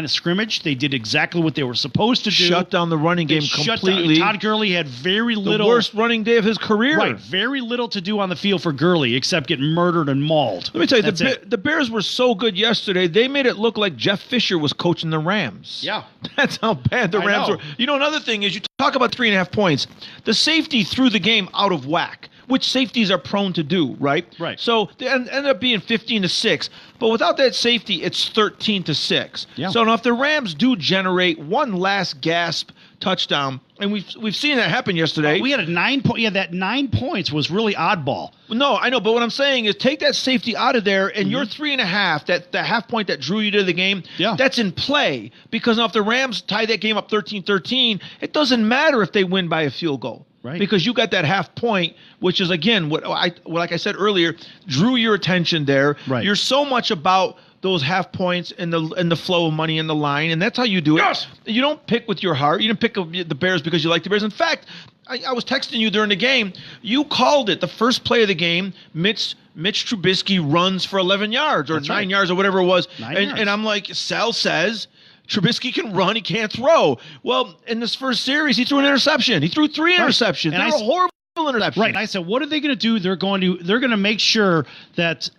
of scrimmage. They did exactly what they were supposed to do. Shut down the running game completely. Todd Gurley had very little. The worst running day of his career. Right. Very little to do on the field for Gurley except get murdered and mauled. Let me tell you, the Bears were so good yesterday, they made it look like Jeff Fisher was coaching the Rams. Yeah. That's how bad the Rams were. You know, another thing is you talk about 3.5 points. The safety threw the game out of whack, which safeties are prone to do, right? Right. So they ended up being 15-6. But without that safety, it's 13-6. Yeah. So now if the Rams do generate one last gasp touchdown, and we've seen that happen yesterday. We had a 9 point. Yeah, that 9 points was really oddball. No, I know, but what I'm saying is take that safety out of there, and your 3.5, that half point that drew you to the game, that's in play. Because now if the Rams tie that game up 13-13, it doesn't matter if they win by a field goal. Right. Because you got that half point, which is, again, like I said earlier, drew your attention there. Right. You're so much about those half points and the flow of money in the line, and that's how you do it. Yes. You don't pick with your heart. You didn't pick the Bears because you like the Bears. In fact, I was texting you during the game. You called it the first play of the game. Mitch Trubisky runs for 11 yards or 9 yards or whatever it was. And I'm like, Sal says Trubisky can run, he can't throw. Well, in this first series, he threw an interception. He threw 3 interceptions. And they were horrible interceptions. Right. And I said, what are they going to do? They're going to make sure that,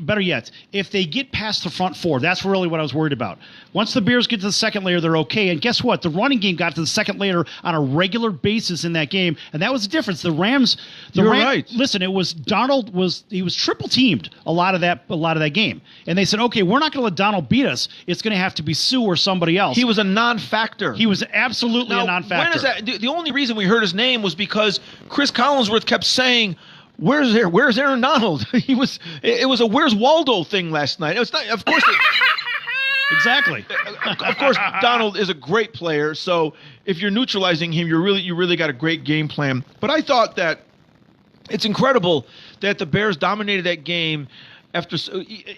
better yet, if they get past the front four, that's really what I was worried about. Once the Bears get to the second layer, they're okay. And guess what? The running game got to the second layer on a regular basis in that game, and that was the difference. The Rams. You're right. Listen, it was Donald was triple teamed a lot of that game, and they said, okay, we're not going to let Donald beat us. It's going to have to be Sue or somebody else. He was a non-factor. He was absolutely a non-factor. When is that? The only reason we heard his name was because Chris Collinsworth kept saying, Where's Aaron Donald? It was a Where's Waldo thing last night. It was not, of course. Exactly. Of course, Donald is a great player. So if you're neutralizing him, you really got a great game plan. But I thought that it's incredible that the Bears dominated that game after,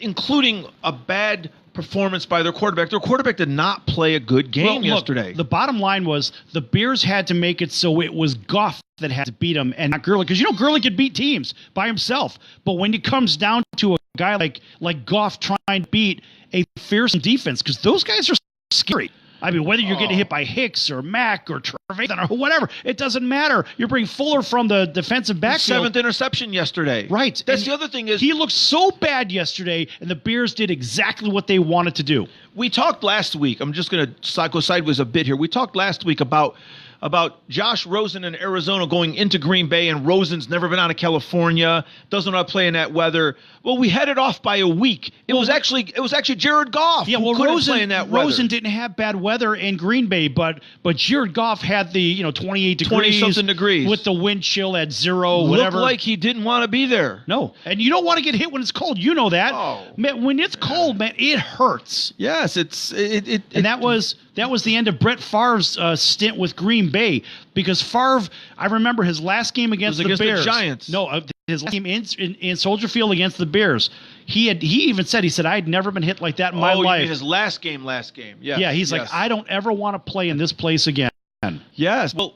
including a bad performance by their quarterback. Their quarterback did not play a good game yesterday. The bottom line was the Bears had to make it so it was Goff that had to beat him and not Gurley. Because, Gurley could beat teams by himself. But when it comes down to a guy like Goff trying to beat a fearsome defense, because those guys are scary. I mean, whether you're getting hit by Hicks or Mack or Trevathan or whatever, it doesn't matter. You're bringing Fuller from the defensive backfield. 7th interception yesterday. Right. That's the other thing is he looked so bad yesterday, and the Bears did exactly what they wanted to do. We talked last week. I'm just going to go sideways a bit here. We talked last week about Josh Rosen in Arizona going into Green Bay, and Rosen's never been out of California, doesn't know how to play in that weather. Well, we had it off by a week. It was actually Jared Goff. Yeah, well, Rosen didn't have bad weather in Green Bay, but Jared Goff had the 28 degrees, 20-something degrees with the wind chill at 0, whatever. Looked like he didn't want to be there. No, and you don't want to get hit when it's cold. You know that. Oh. Man, when it's cold, man, it hurts. Yes, and that was the end of Brett Favre's stint with Green Bay, because Favre, I remember his last game against the Bears. The Giants. No, his last game in Soldier Field against the Bears. He even said, I had never been hit like that in my life. You mean his last game. Yes, yeah, he's like, I don't ever want to play in this place again. Yes. Well,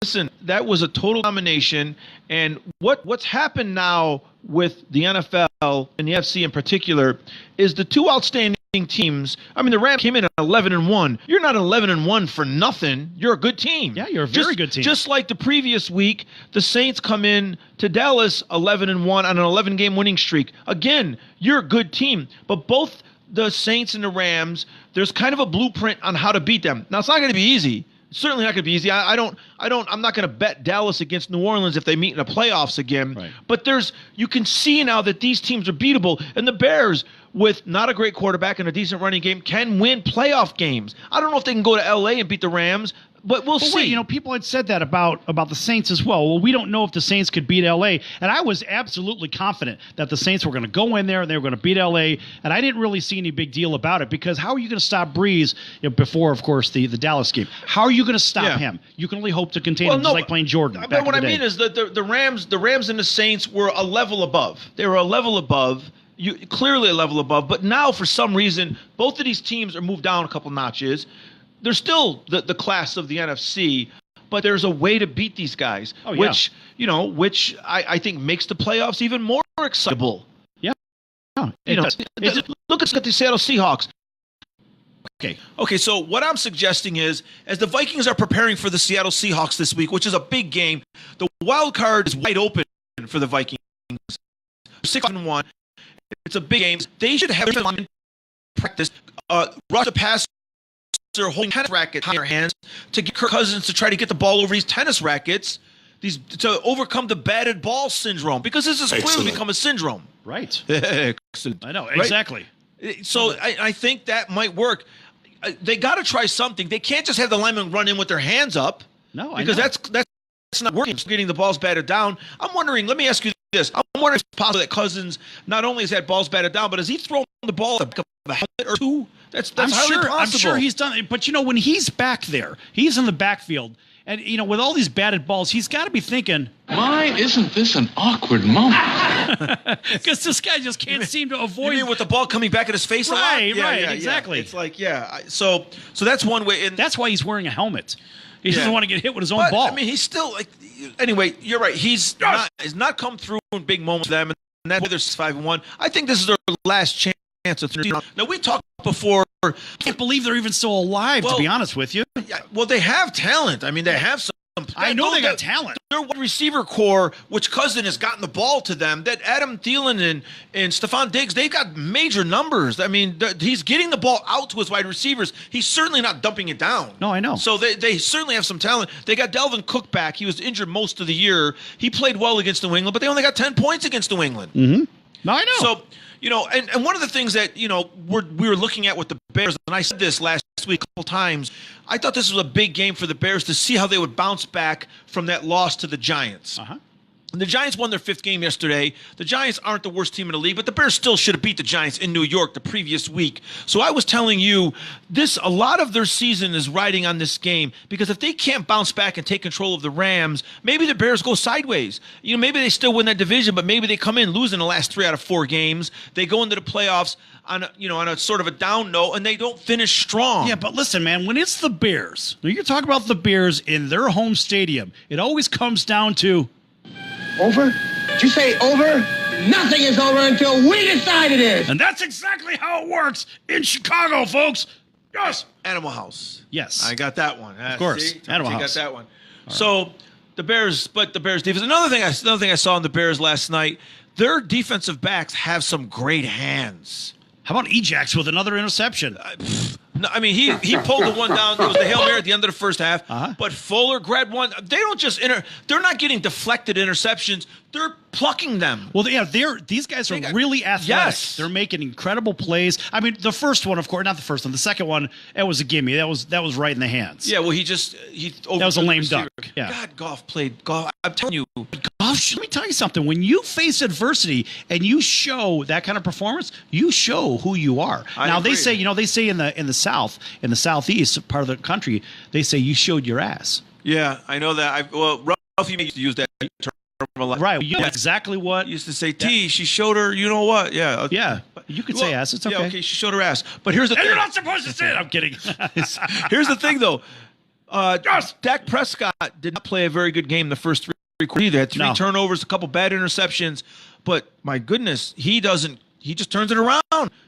listen, that was a total domination. And what's happened now with the NFL and the FC in particular is the two outstanding teams. I mean, the Rams came in at 11-1. You're not 11-1 for nothing. You're a good team. Yeah, you're a very good team. Just like the previous week, the Saints come in to Dallas 11-1 on an 11-game winning streak. Again, you're a good team. But both the Saints and the Rams, there's kind of a blueprint on how to beat them. Now, it's not going to be easy. It's certainly not going to be easy. I'm not going to bet Dallas against New Orleans if they meet in the playoffs again. Right. But you can see now that these teams are beatable, and the Bears, with not a great quarterback and a decent running game, can win playoff games. I don't know if they can go to L.A. and beat the Rams, but we'll see. Wait, people had said that about the Saints as well. Well, we don't know if the Saints could beat L.A., and I was absolutely confident that the Saints were going to go in there and they were going to beat L.A., and I didn't really see any big deal about it, because how are you going to stop Breeze before, of course, the Dallas game? How are you going to stop him? You can only hope to contain him, just like playing Jordan. But what I mean is that the Rams and the Saints were a level above. They were a level above. Clearly a level above, but now for some reason, both of these teams are moved down a couple notches. They're still the class of the NFC, but there's a way to beat these guys, which I think makes the playoffs even more excitable. Yeah, look at the Seattle Seahawks. Okay, so what I'm suggesting is, as the Vikings are preparing for the Seattle Seahawks this week, which is a big game, the wild card is wide open for the Vikings. 6-1. It's a big game. They should have their line practice. Rush the passer, holding tennis racket in their hands to get Kirk Cousins to try to get the ball over these tennis rackets, to overcome the batted ball syndrome, because this has clearly become a syndrome. Right. Excellent. I know, Right? exactly. So I think that might work. They got to try something. They can't just have the linemen run in with their hands up. No, because that's not working. Getting the balls batted down. I'm wondering. Let me ask you this. I'm wondering if it's possible that Cousins not only has had balls batted down, but has he thrown the ball at a helmet or two? That's highly possible. I'm sure he's done it. But when he's back there, he's in the backfield, and with all these batted balls, he's got to be thinking, "Why isn't this an awkward moment?" Because this guy just can't seem to avoid. You mean with the ball coming back at his face a lot? Right, exactly. It's like, so that's one way. And that's why he's wearing a helmet. He doesn't want to get hit with his own ball. I mean, he's still anyway. You're right. He's not come through in big moments for them, and that's why they're 5-1. I think this is their last chance. Now we talked before. I can't believe they're even still alive. To be honest with you. Well, they have talent. I mean, they have some. I know they got talent. Their wide receiver core, which Cousin has gotten the ball to them, that Adam Thielen and Stephon Diggs, they've got major numbers. I mean, he's getting the ball out to his wide receivers. He's certainly not dumping it down. No, I know. So they certainly have some talent. They got Delvin Cook back. He was injured most of the year. He played well against New England, but they only got 10 points against New England. Mm-hmm. No, I know. So, and one of the things that, we were looking at with the Bears, and I said this last week a couple times, I thought this was a big game for the Bears to see how they would bounce back from that loss to the Giants. Uh-huh. And the Giants won their 5th game yesterday. The Giants aren't the worst team in the league, but the Bears still should have beat the Giants in New York the previous week. So I was telling you, a lot of their season is riding on this game, because if they can't bounce back and take control of the Rams, maybe the Bears go sideways. Maybe they still win that division, but maybe they come in losing the last 3 out of 4 games. They go into the playoffs on a sort of a down note, and they don't finish strong. Yeah, but listen, man, when it's the Bears, you're talking about the Bears in their home stadium, it always comes down to over? Did you say over? Nothing is over until we decide it is. And that's exactly how it works in Chicago, folks. Yes. Animal House. Yes. I got that one. Of course. See? Animal House. House. Got that one. So the Bears defense. Another thing I saw in the Bears last night, their defensive backs have some great hands. How about Ejax with another interception? No, I mean, he pulled the one down. It was the Hail Mary at the end of the first half. Uh-huh. But Fuller grabbed one. They don't just they're not getting deflected interceptions. They're plucking them. Well, yeah, these guys are really athletic. Yes. They're making incredible plays. I mean, the first one, of course, not the first one. The second one, it was a gimme. That was right in the hands. Yeah, well, that was a lame duck. Yeah. God, Goff played golf. I'm telling you. Gosh, let me tell you something. When you face adversity and you show that kind of performance, you show who you are. Now agree. they say in the South, in the Southeast part of the country, they say you showed your ass. Yeah, I know that. Ralphie used to use that term a lot. Right. You know exactly what. He used to say, T, she showed her, you know what? Yeah. Yeah. You could say ass. It's okay. Yeah, okay, she showed her ass. But here's the thing. You're not supposed to say it. I'm kidding. Here's the thing, though. Dak Prescott did not play a very good game the first 3 quarters. He had 3 turnovers, a couple bad interceptions. But, my goodness, he just turns it around.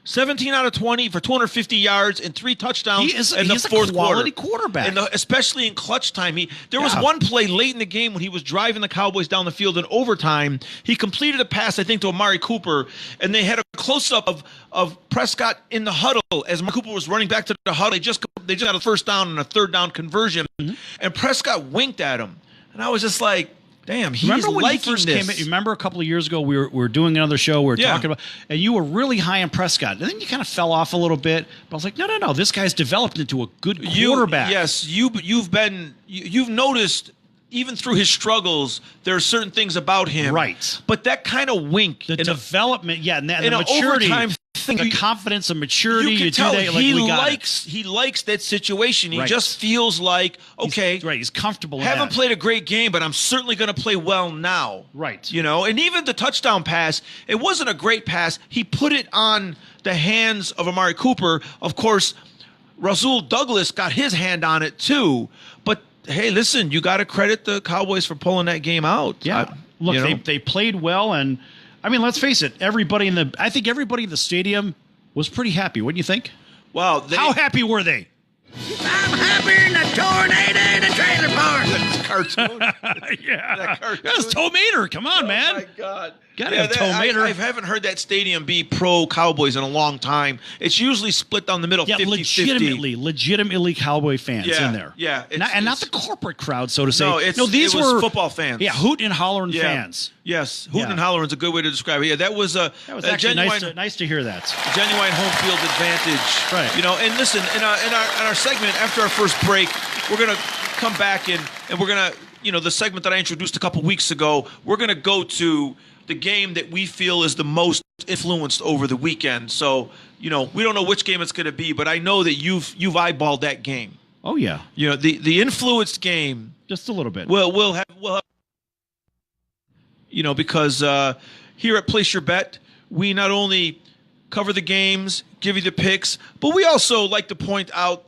17 out of 20 for 250 yards and 3 touchdowns in the fourth quality quarterback. Especially in clutch time. There was one play late in the game when he was driving the Cowboys down the field in overtime. He completed a pass, I think, to Amari Cooper, and they had a close-up of Prescott in the huddle as Amari Cooper was running back to the huddle. They just got a first down and a third down conversion, and Prescott winked at him. And I was just like, damn, he's remember when liking he first this. came in? Remember a couple of years ago we were doing another show. We were talking about, and you were really high on Prescott, and then you kind of fell off a little bit. But I was like, no, this guy's developed into a good quarterback. You've noticed even through his struggles, there are certain things about him. Right. But that kind of wink, the development, and the in maturity, overtime thing, the confidence and maturity, you can tell do that, like he likes that situation. He just feels like, okay, he's comfortable. Haven't played a great game, but I'm certainly going to play well now. Right. And even the touchdown pass, it wasn't a great pass. He put it on the hands of Amari Cooper. Of course, Rasul Douglas got his hand on it too. But hey, listen, you got to credit the Cowboys for pulling that game out. Yeah. Look, they played well, and I mean, let's face it. I think everybody in the stadium was pretty happy. Wouldn't you think? Wow. How happy were they? I'm happy in the tornado in the trailer park. That cartoon. Yeah. That cartoon. That's Toe Mater. Come on, man. Oh, my God. Gotta have Toe Mater. I haven't heard that stadium be pro-Cowboys in a long time. It's usually split down the middle, Yeah, 50-50. legitimately Cowboy fans in there. Yeah. Not the corporate crowd, so to say. No, these it was were football fans. Yeah, hooting and hollering Yeah. fans. Yes, hooting and hollering is a good way to describe it. Yeah, that was a Actually genuine, nice to hear that. genuine home field advantage. Right. You know, and listen, in our segment after our first break, we're gonna come back and we're gonna, the segment that I introduced a couple weeks ago. We're gonna go to the game that we feel is the most influenced over the weekend. So, we don't know which game it's going to be, but I know that you've eyeballed that game. Oh yeah, The influenced game. just a little bit. We'll have because here at Place Your Bet, we not only cover the games, give you the picks, but we also like to point out,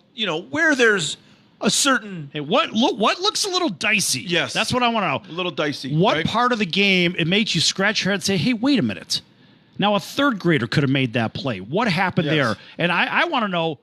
where there's a certain Hey, what looks a little dicey? Yes. That's what I want to know. a little dicey. What right? part of the game it makes you scratch your head and say, hey, wait a minute. Now a third grader could have made that play. What happened Yes. there? And I want to know,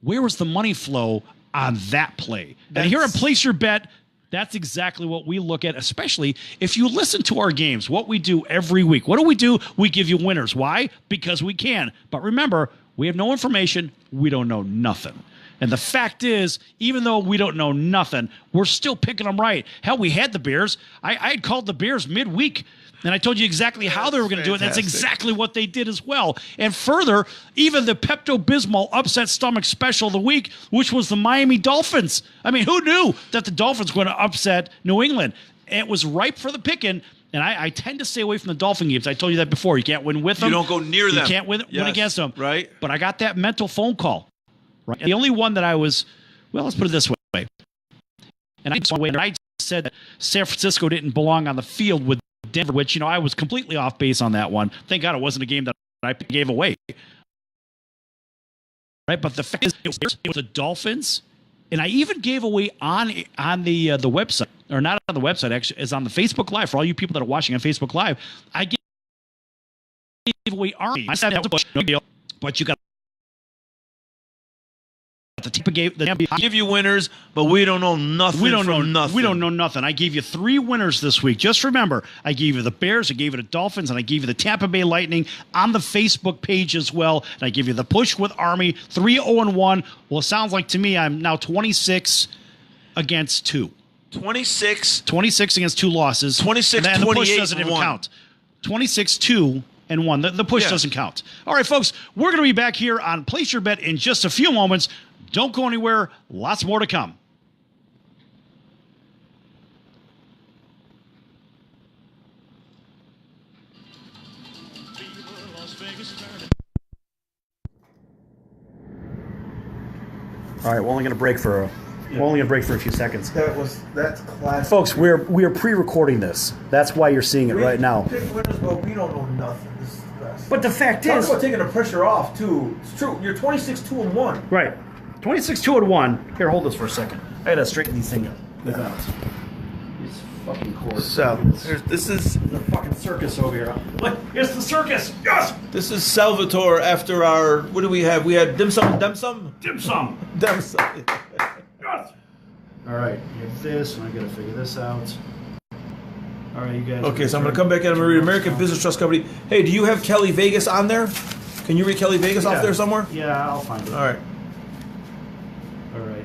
where was the money flow on that play? And here at Place Your Bet, that's exactly what we look at, especially if you listen to our games, what we do every week. What do? We give you winners. Why? Because we can. But remember, we have no information. We don't know nothing. And the fact is, even though we don't know nothing, we're still picking them right. Hell, we had the Bears. I had called the Bears midweek, and I told you exactly how they were going to do it. That's fantastic. exactly what they did as well. And further, even the Pepto-Bismol upset stomach special of the week, which was the Miami Dolphins. I mean, who knew that the Dolphins were going to upset New England? It was ripe for the picking. And I tend to stay away from the Dolphin games. I told you that before. You can't win with them. You don't go near them. You can't win Yes, against them. right. But I got that mental phone call. Right. The only one that I was, let's put it this way. And I said that San Francisco didn't belong on the field with Denver, which, I was completely off base on that one. Thank God it wasn't a game that I gave away. Right. But the fact is, it was the Dolphins. And I even gave away on the website, or not on the website, actually, is on the Facebook Live. For all you people that are watching on Facebook Live, I gave away Army. I said that was no deal, but you got the Tampa give you winners, but we don't know nothing. We don't know nothing. We don't know nothing. I gave you 3 winners this week. Just remember, I gave you the Bears, I gave you the Dolphins, and I gave you the Tampa Bay Lightning on the Facebook page as well. And I give you the push with Army, 3-0-1. Well, it sounds like to me I'm now 26 against 2. 26 against 2 losses. 26, and the push 28 doesn't and even 1. count. 26-2 and 1. The push Yeah. doesn't count. All right, folks, we're going to be back here on Place Your Bet in just a few moments. Don't go anywhere. Lots more to come. All right, we're only going to break for a few seconds. That's classic. Folks, we are pre-recording this. That's why you're seeing it right now. Pick winners, but we don't know nothing. This is the best. But the fact Talk is, about taking the pressure off too. It's true. You're 26-2-1. right, 26-2-1. Here, hold this for a second. I gotta straighten these things out. These fucking cords. So this is the fucking circus over here. Look, it's the circus. Yes, Salvatore after our. What do we have? We had dim sum. dim sum. Yes. All right, you have this, and I gotta figure this out. All right, you guys. Okay, so I'm gonna come back and I'm gonna read American Business Trust Company. Hey, do you have Kelly Vegas on there? Can you read Kelly Vegas off there somewhere? Yeah, I'll find it. All right. All right.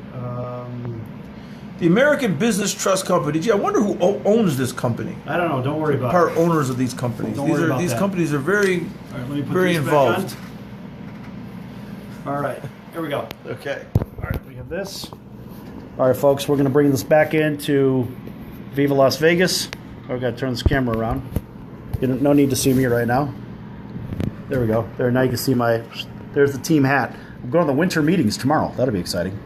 The American Business Trust Company. Gee, I wonder who owns this company. I don't know. Don't worry about Part owners of these companies. Don't worry about These that. companies are very, All right, let me put very these back involved. on. All right, here we go. Okay. All right, we have this. All right, folks, we're going to bring this back into Viva Las Vegas. Oh, I've got to turn this camera around. No need to see me right now. There we go. There, now you can see there's the team hat. I'm going to the winter meetings tomorrow. That'll be exciting.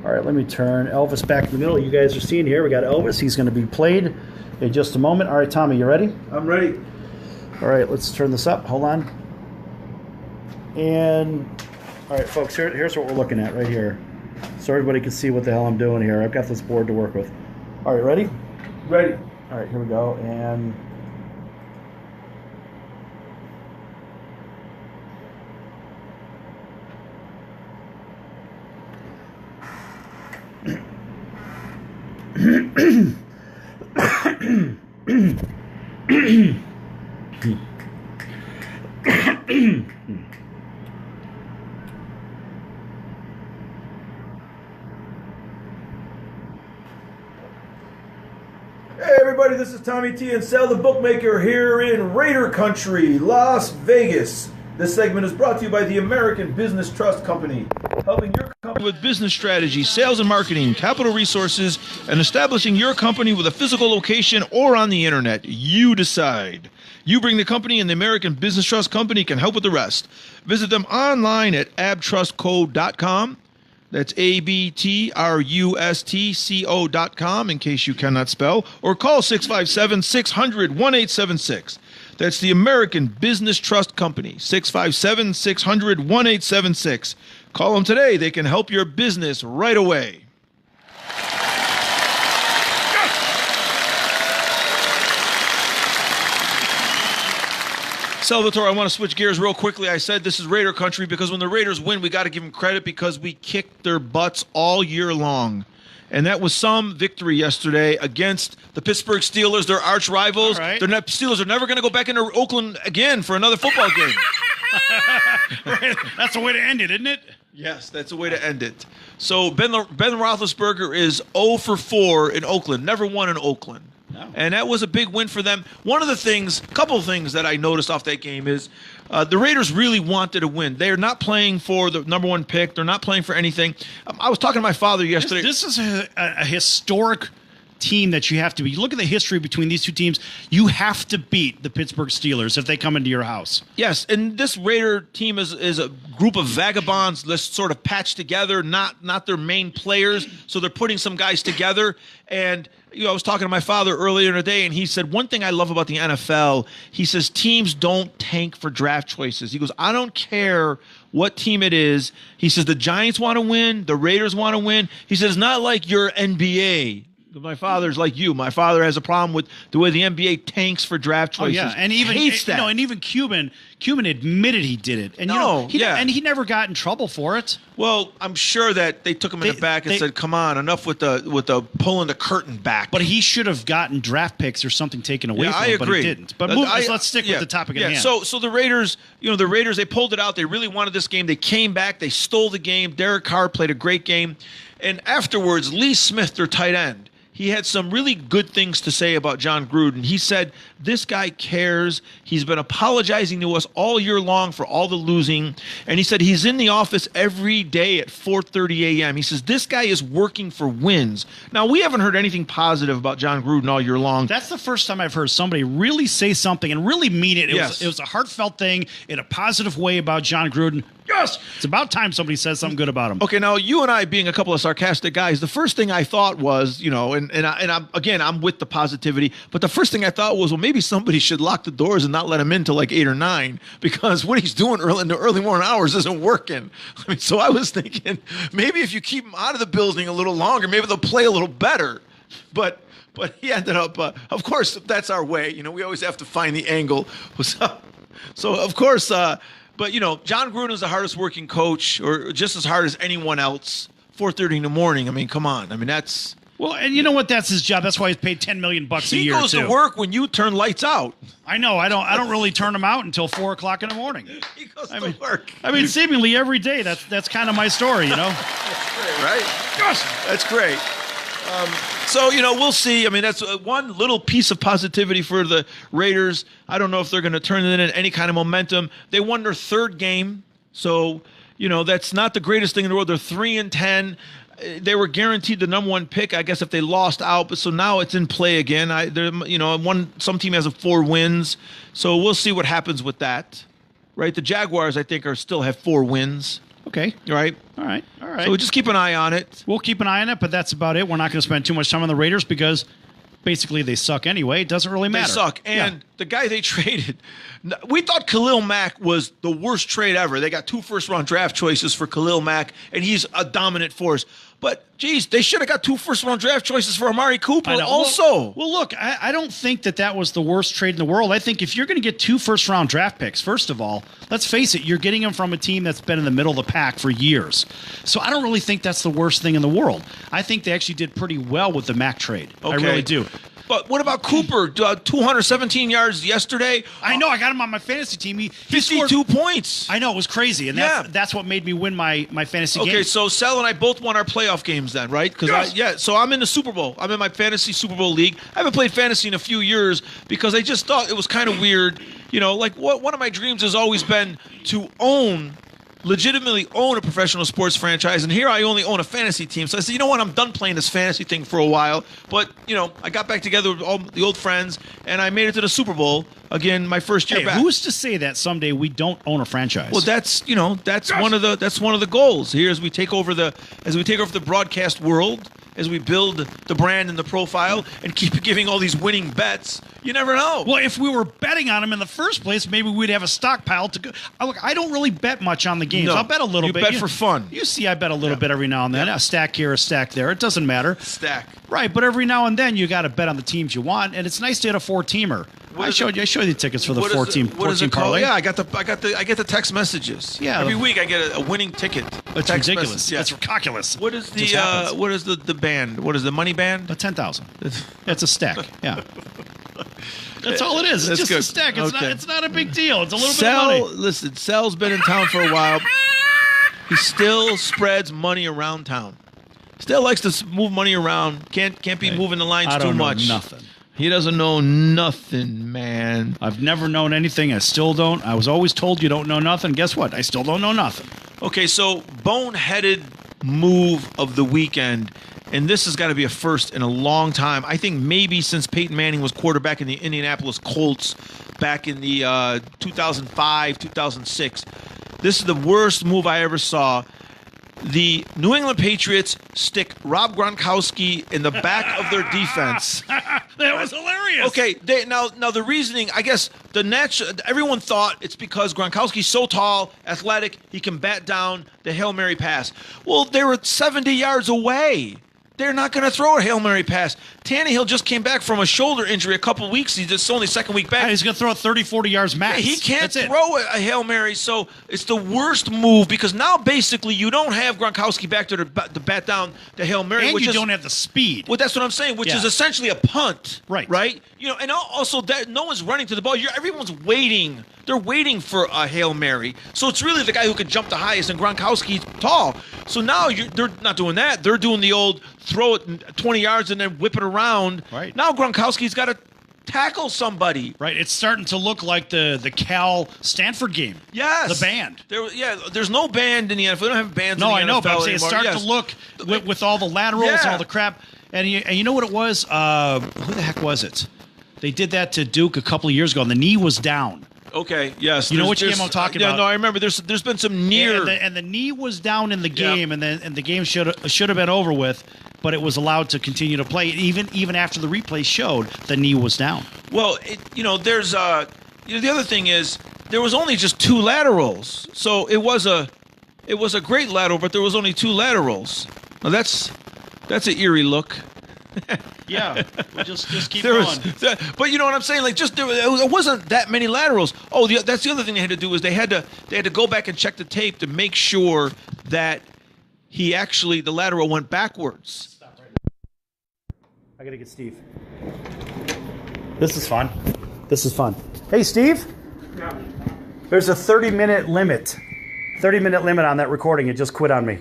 All right, let me turn Elvis back in the middle. You guys are seeing here, we got Elvis. He's going to be played in just a moment. All right, Tommy, you ready? I'm ready. All right, let's turn this up. Hold on. And, all right, folks, here's what we're looking at right here. So everybody can see what the hell I'm doing here. I've got this board to work with. All right, ready? Ready. All right, here we go. And Hey everybody, this is Tommy T and Sal the Bookmaker here in Raider Country, Las Vegas. This segment is brought to you by the American Business Trust Company, helping your company with business strategy, sales and marketing, capital resources, and establishing your company with a physical location or on the internet. You decide. You bring the company, and the American Business Trust Company can help with the rest. Visit them online at abtrustco.com. That's abtrustco.com in case you cannot spell, or call 657-600-1876. That's the American Business Trust Company, 657-600-1876. Call them today. They can help your business right away. Salvatore, I want to switch gears real quickly. I said this is Raider country because when the Raiders win, we got to give them credit because we kicked their butts all year long. And that was some victory yesterday against the Pittsburgh Steelers, their arch rivals. Right. The Steelers are never going to go back into Oakland again for another football game. That's the way to end it, isn't it? Yes, that's a way to end it. So Ben Roethlisberger is 0 for 4 in Oakland, never won in Oakland. No. And that was a big win for them. One of the things, couple of things that I noticed off that game is the Raiders really wanted to win. They're not playing for the number one pick. They're not playing for anything. I was talking to my father yesterday. This is a historic team that you have to be. Look at the history between these two teams. You have to beat the Pittsburgh Steelers if they come into your house. Yes, and this Raider team is a group of vagabonds that's sort of patched together, not their main players. So they're putting some guys together. And I was talking to my father earlier in the day, and he said, one thing I love about the NFL, he says, teams don't tank for draft choices. He goes, I don't care what team it is. He says, the Giants want to win. The Raiders want to win. He says, it's not like your NBA. My father's like you. My father has a problem with the way the NBA tanks for draft choices. Oh, yeah, and even hates that. and even Cuban admitted he did it, and he never got in trouble for it. Well, I'm sure that they took him in the back and said, "Come on, enough with the pulling the curtain back." But he should have gotten draft picks or something taken away from him. I agree. But he didn't. But let's stick with the topic at hand. So the Raiders, they pulled it out. They really wanted this game. They came back. They stole the game. Derek Carr played a great game, and afterwards, Lee Smith, their tight end, he had some really good things to say about John Gruden. He said, this guy cares. He's been apologizing to us all year long for all the losing. And he said he's in the office every day at 4:30 a.m. He says, this guy is working for wins. Now, we haven't heard anything positive about John Gruden all year long. That's the first time I've heard somebody really say something and really mean it. It Yes. was a heartfelt thing in a positive way about John Gruden. Yes, it's about time somebody says something good about him. Okay, now you and I being a couple of sarcastic guys, the first thing I thought was, I'm with the positivity, but the first thing I thought was, well, maybe somebody should lock the doors and not let him in till like 8 or 9 because what he's doing in the early morning hours isn't working. I mean, so I was thinking maybe if you keep him out of the building a little longer, maybe they'll play a little better. But he ended up, of course, that's our way. We always have to find the angle. So of course. But, John Gruden is the hardest working coach, or just as hard as anyone else, 4:30 in the morning. I mean, come on. I mean, that's... Well, and you know what? That's his job. That's why he's paid $10 million a year, He goes to work when you turn lights out. I know. I don't really turn them out until 4 o'clock in the morning. He goes to work. I mean, seemingly every day. That's kind of my story, That's great, right? Yes. That's great. So, we'll see. I mean, that's one little piece of positivity for the Raiders. I don't know if they're going to turn it in any kind of momentum. They won their third game. So, that's not the greatest thing in the world. They're 3-10. They were guaranteed the number one pick, I guess, if they lost out. But so now it's in play again. Some team has 4 wins. So we'll see what happens with that. Right? The Jaguars, I think, still have 4 wins. Okay. Right? All right. So we'll just keep an eye on it. We'll keep an eye on it, but that's about it. We're not going to spend too much time on the Raiders because basically they suck anyway. It doesn't really matter. They suck. And the guy they traded, we thought Khalil Mack was the worst trade ever. They got 2 first-round draft choices for Khalil Mack, and he's a dominant force. But, geez, they should have got 2 first-round draft choices for Amari Cooper also. Well, look, I don't think that was the worst trade in the world. I think if you're going to get 2 first-round draft picks, first of all, let's face it, you're getting them from a team that's been in the middle of the pack for years. So I don't really think that's the worst thing in the world. I think they actually did pretty well with the Mack trade. Okay. I really do. But what about Cooper? 217 yards yesterday. I know. I got him on my fantasy team. He 52 scored points. I know. It was crazy. And that's what made me win my fantasy game. Okay, so Sal and I both won our playoff games then, right? So I'm in the Super Bowl. I'm in my fantasy Super Bowl league. I haven't played fantasy in a few years because I just thought it was kind of weird. You know, like one of my dreams has always been to legitimately own a professional sports franchise, and here I only own a fantasy team. So I said, you know what, I'm done playing this fantasy thing for a while. But, you know, I got back together with all the old friends, and I made it to the Super Bowl again my first year back. Who's to say that someday we don't own a franchise? Well, that's one of the goals here as we take over the broadcast world, as we build the brand and the profile and keep giving all these winning bets. You never know. Well, if we were betting on them in the first place, maybe we'd have a stockpile to go. Look, I don't really bet much on the games. No, I'll bet a little bit. You bet for fun. You see, I bet a little bit every now and then. A stack here, a stack there. It doesn't matter. Stack. Right, but every now and then you got to bet on the teams you want, and it's nice to hit a 4-teamer. I showed you the tickets for the 14 parlay. Yeah, I get the text messages. Yeah, every week I get a winning ticket. That's ridiculous. Yeah. That's ridiculous. What is the band? What is the money band? A 10,000. It's a stack. Yeah. That's all it is. It's just a stack. It's not a big deal. It's a little bit of money. Listen, Sal's been in town for a while. He still spreads money around town. Still likes to move money around. Can't be moving the lines too much. Nothing. He doesn't know nothing, man. I've never known anything. I still don't. I was always told you don't know nothing. Guess what? I still don't know nothing. Okay, so boneheaded move of the weekend, and this has got to be a first in a long time. I think maybe since Peyton Manning was quarterback in the Indianapolis Colts back in the 2005, 2006. This is the worst move I ever saw. The New England Patriots stick Rob Gronkowski in the back of their defense. That was hilarious. Okay, now the reasoning, I guess, everyone thought it's because Gronkowski's so tall, athletic, he can bat down the Hail Mary pass. Well, they were 70 yards away. They're not going to throw a Hail Mary pass. Tannehill just came back from a shoulder injury a couple weeks. He's just only second week back. He's going to throw 30, 40 yards max. Yeah, he can't throw a Hail Mary, so it's the worst move because now basically you don't have Gronkowski back there to bat down the Hail Mary. And you don't have the speed. Well, that's what I'm saying, which is essentially a punt. Right. Right? You know, and also that no one's running to the ball. Everyone's waiting. They're waiting for a Hail Mary. So it's really the guy who could jump the highest, and Gronkowski's tall. So now they're not doing that. They're doing the old throw it 20 yards and then whip it around. Right. Now Gronkowski's got to tackle somebody. Right. It's starting to look like the Cal Stanford game. Yes. The band. There's no band in the NFL. They don't have bands in the NFL. No, I know, but I'm saying anymore. it's starting to look with all the laterals and all the crap. And you know what it was? Who the heck was it? They did that to Duke a couple of years ago, and the knee was down. Okay, yes. You know which game I'm talking about? Yeah, no, I remember. There's been some near... And the knee was down in the game, and the game should have been over with, but it was allowed to continue to play. Even after the replay showed, the knee was down. Well, there's... the other thing is, there was only just 2 laterals. So it was a great lateral, but there was only 2 laterals. Now that's an eerie look. Yeah, we'll just keep going. But you know what I'm saying? Like, it wasn't that many laterals. Oh, that's the other thing they had to do is they had to go back and check the tape to make sure that the lateral went backwards. Stop right now. I gotta get Steve. This is fun. Hey, Steve. Yeah. There's a 30-minute limit. 30-minute limit on that recording. It just quit on me.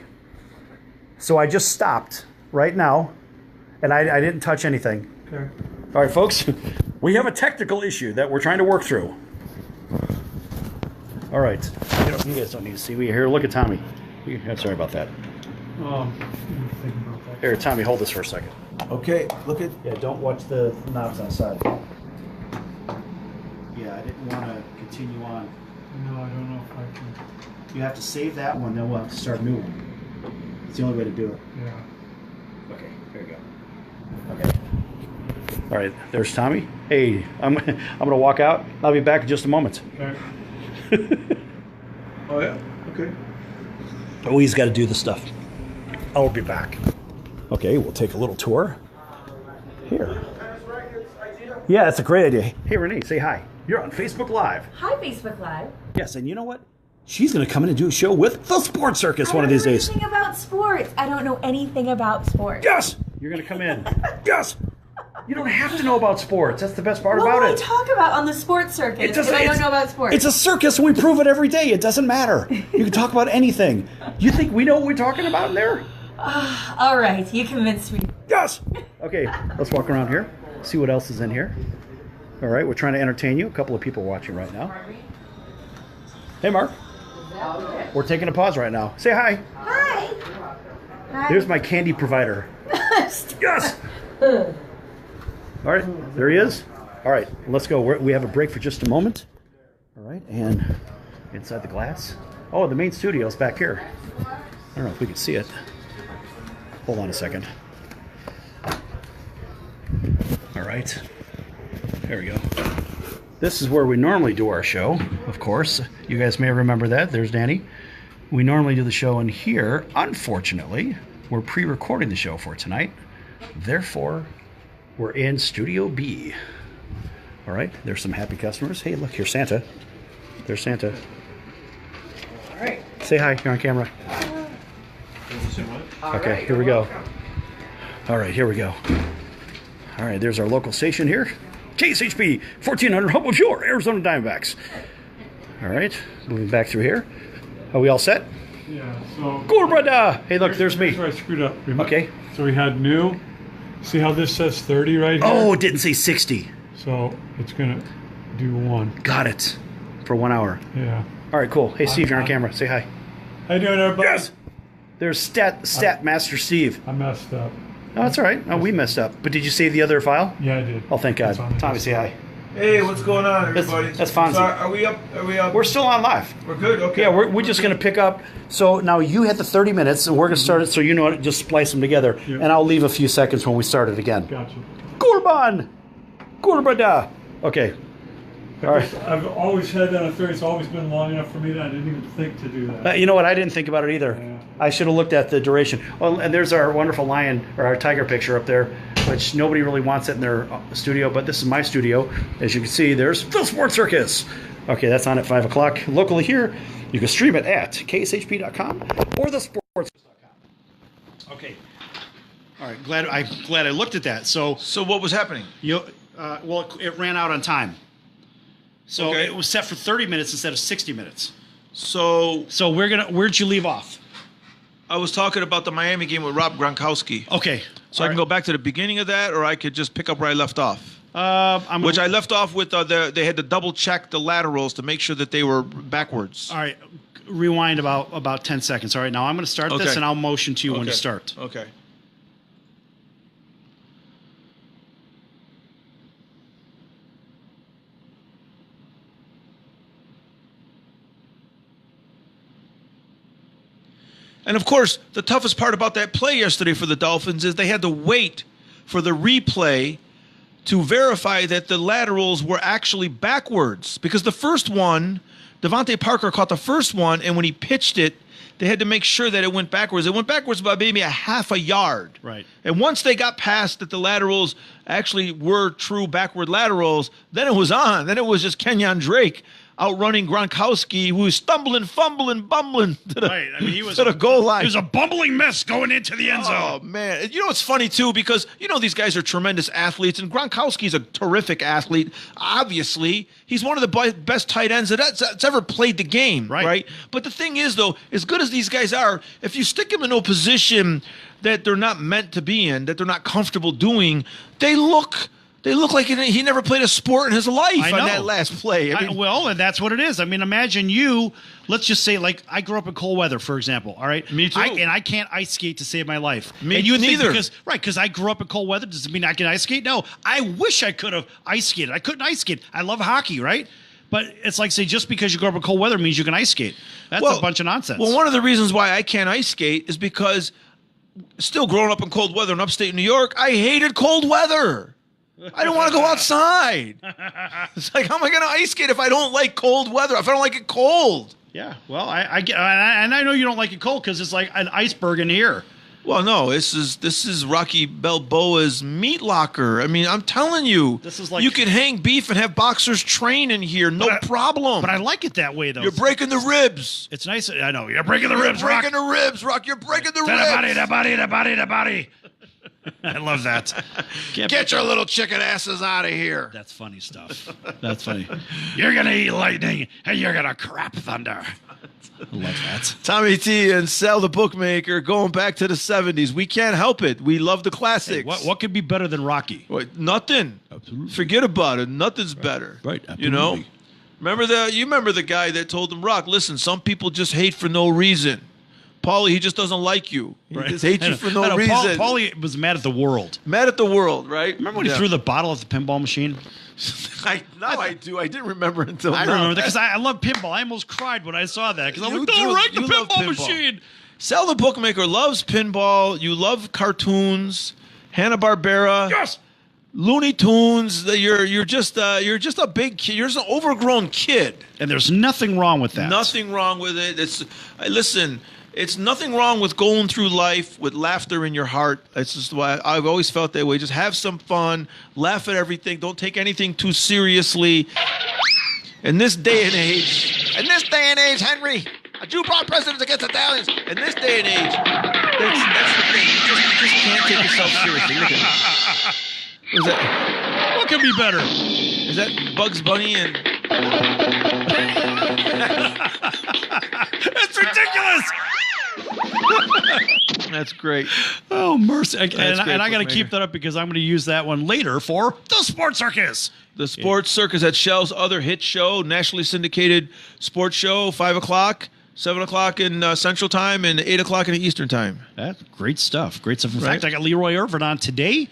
So I just stopped right now. And I didn't touch anything. Okay. All right, folks. We have a technical issue that we're trying to work through. All right. You guys don't need to see. Here, look at Tommy. Sorry about that. Think about that. Here, Tommy, hold this for a second. Okay, look at... Yeah, don't watch the knobs on the side. Yeah, I didn't want to continue on. No, I don't know if I can. You have to save that one, then we'll have to start a new one. It's the only way to do it. Yeah. Okay, here you go. Okay. All right, there's Tommy. Hey, I'm gonna walk out. I'll be back in just a moment. Okay. Oh yeah. Okay. Oh, he's got to do the stuff. I'll be back. Okay, we'll take a little tour. Here. Yeah, that's a great idea. Hey, Renee, say hi. You're on Facebook Live. Hi, Facebook Live. Yes, and you know what? She's going to come in and do a show with the Sports Circus one of these days. I don't know anything about sports. I don't know anything about sports. Yes! You're going to come in. Yes! You don't have to know about sports. That's the best part What about will I it. talk about on the sports circuit if I don't know about sports? It's a circus, and we prove it every day. It doesn't matter. You can talk about anything. You think we know what we're talking about in there? All right, you convinced me. Yes! Okay, let's walk around here. See what else is in here. All right, we're trying to entertain you. A couple of people watching right now. Hey, Mark. We're taking a pause right now. Say hi. Hi. Hi. There's my candy provider. Yes! All right, there he is. All right, let's go. We have a break for just a moment. All right, and inside the glass. Oh, the main studio's back here. I don't know if we can see it. Hold on a second. All right, there we go. This is where we normally do our show, of course. You guys may remember that. There's Danny. We normally do the show in here. Unfortunately, we're pre-recording the show for tonight. Therefore, we're in Studio B. All right, there's some happy customers. Hey, look, here's Santa. There's Santa. All right. Say hi, you're on camera. Okay, here we go. All right, here we go. All right, there's our local station here. KSHP, 1400 Humboldt Shore, Arizona Diamondbacks. All right, moving back through here. Are we all set? Yeah, so... Cool, brother. Hey, look, there's me. Here's where I screwed up. Okay. So we had new. See how this says 30 right here? Oh, it didn't say 60. So it's going to do 1. Got it. For 1 hour. Yeah. All right, cool. Hey, Steve, you're on camera. Say hi. How you doing, everybody? Yes! There's Stat Master Steve. I messed up. Oh, that's all right. Oh, we messed up. But did you save the other file? Yeah, I did. Oh, thank God. It's on the Tommy, desktop. say hi. Hey, what's going on, everybody? That's Fonzie. So are we up? Are we up? We're still on live. We're good. Okay. Yeah, we're just going to pick up. So now you had the 30 minutes, and we're going to start it so you know it, just splice them together. Yep. And I'll leave a few seconds when we start it again. Gotcha. Kurban! Kurbada! Okay. All right. I've always had that on 30. It's always been long enough for me that I didn't even think to do that. You know what? I didn't think about it either. Yeah. I should have looked at the duration. Oh, and there's our wonderful lion, or our tiger picture up there, which nobody really wants it in their studio, but this is my studio. As you can see, there's the Sports Circus. Okay, that's on at 5 o'clock. Locally here, you can stream it at kshp.com or thesports.com. Okay. All right, I'm glad I looked at that. So what was happening? well, it ran out on time. So Okay. it was set for 30 minutes instead of 60 minutes. So So where'd you leave off? I was talking about the Miami game with Rob Gronkowski. Okay. So I can go back to the beginning of that, or I could just pick up where I left off. Which I left off with they had to double check the laterals to make sure that they were backwards. All right. Rewind about 10 seconds. All right. Now I'm going to start this, Okay. and I'll motion to you when to Okay. start. Okay. And of course, the toughest part about that play yesterday for the Dolphins is they had to wait for the replay to verify that the laterals were actually backwards. Because the first one, Devontae Parker caught the first one, and when he pitched it, they had to make sure that it went backwards. It went backwards by maybe a half a yard. Right. And once they got past that the laterals actually were true backward laterals, then it was on. Then it was just Kenyon Drake outrunning Gronkowski, who was stumbling, fumbling, bumbling to the, Right. I mean, he was to the goal line. He was a bumbling mess going into the end Oh, zone. man. You know, it's funny, too, because, these guys are tremendous athletes, and Gronkowski's a terrific athlete. Obviously, he's one of the best tight ends that's ever played the game, right? But the thing is, though, as good as these guys are, if you stick them in a position that they're not meant to be in, that they're not comfortable doing, they look like he never played a sport in his life I on know. that last play. I mean, Well, and that's what it is. I mean, imagine let's just say, like, I grew up in cold weather, for example, all right? Me too. And I can't ice skate to save my life. Me and you think neither. because I grew up in cold weather, does it mean I can ice skate? No. I wish I could have ice skated. I couldn't ice skate. I love hockey, right? But it's like, say, just because you grew up in cold weather means you can ice skate. That's a bunch of nonsense. Well, one of the reasons why I can't ice skate is because still growing up in cold weather in upstate New York, I hated cold weather. I don't want to go outside. It's like, how am I going to ice skate if I don't like cold weather? If I don't like it cold? Yeah, well, I get, and I know you don't like it cold because it's like an iceberg in here. Well, no, this is Rocky Balboa's meat locker. I mean, I'm telling you, This is like- you can hang beef and have boxers train in here, no problem. But I like it that way, though. You're breaking the ribs. It's nice. I know you're breaking the You're ribs, Rock. breaking the ribs, Rock. You're breaking the The body, ribs. the body, the body, the body. I love that. Get your little chicken asses out of here. That's funny stuff. That's funny. You're gonna eat lightning and you're gonna crap thunder. I love that. Tommy T and Sal the Bookmaker going back to the 70s. We can't help it. We love the classics. What could be better than Rocky? Wait, nothing. Absolutely. Forget about it. Nothing's better. Right, You know? absolutely. Remember the guy that told him, Rock, listen, some people just hate for no reason. Paulie, he just doesn't like you. He just hates you for no reason. Paulie was mad at the world. Mad at the world, right? Remember when he threw the bottle at the pinball machine? I do. I didn't remember until I now. remember that because I love pinball. I almost cried when I saw that because I'm You like, do- don't wreck the you love pinball pinball. machine. Sal the Bookmaker loves pinball. You love cartoons. Hanna-Barbera. Yes. Looney Tunes. You're just a big kid. You're just an overgrown kid. And there's nothing wrong with that. Nothing wrong with it. Listen. It's nothing wrong with going through life with laughter in your heart. That's just why I've always felt that way. Just have some fun, laugh at everything. Don't take anything too seriously. In this day and age, Henry, a Jew brought presidents against Italians. In this day and age, that's the thing. You just can't take yourself seriously. Look at it. What is that? What could be better? Is that Bugs Bunny and? It's ridiculous. That's great. Oh, mercy. And great, I got to Bookmaker. keep that up because I'm going to use that one later for the Sports Circus. The Sports Circus at Shell's other hit show, nationally syndicated sports show, 5 o'clock, 7 o'clock in Central Time, and 8 o'clock in the Eastern Time. That's great stuff. Great stuff. In Right. fact, I got Leroy Irvin on today.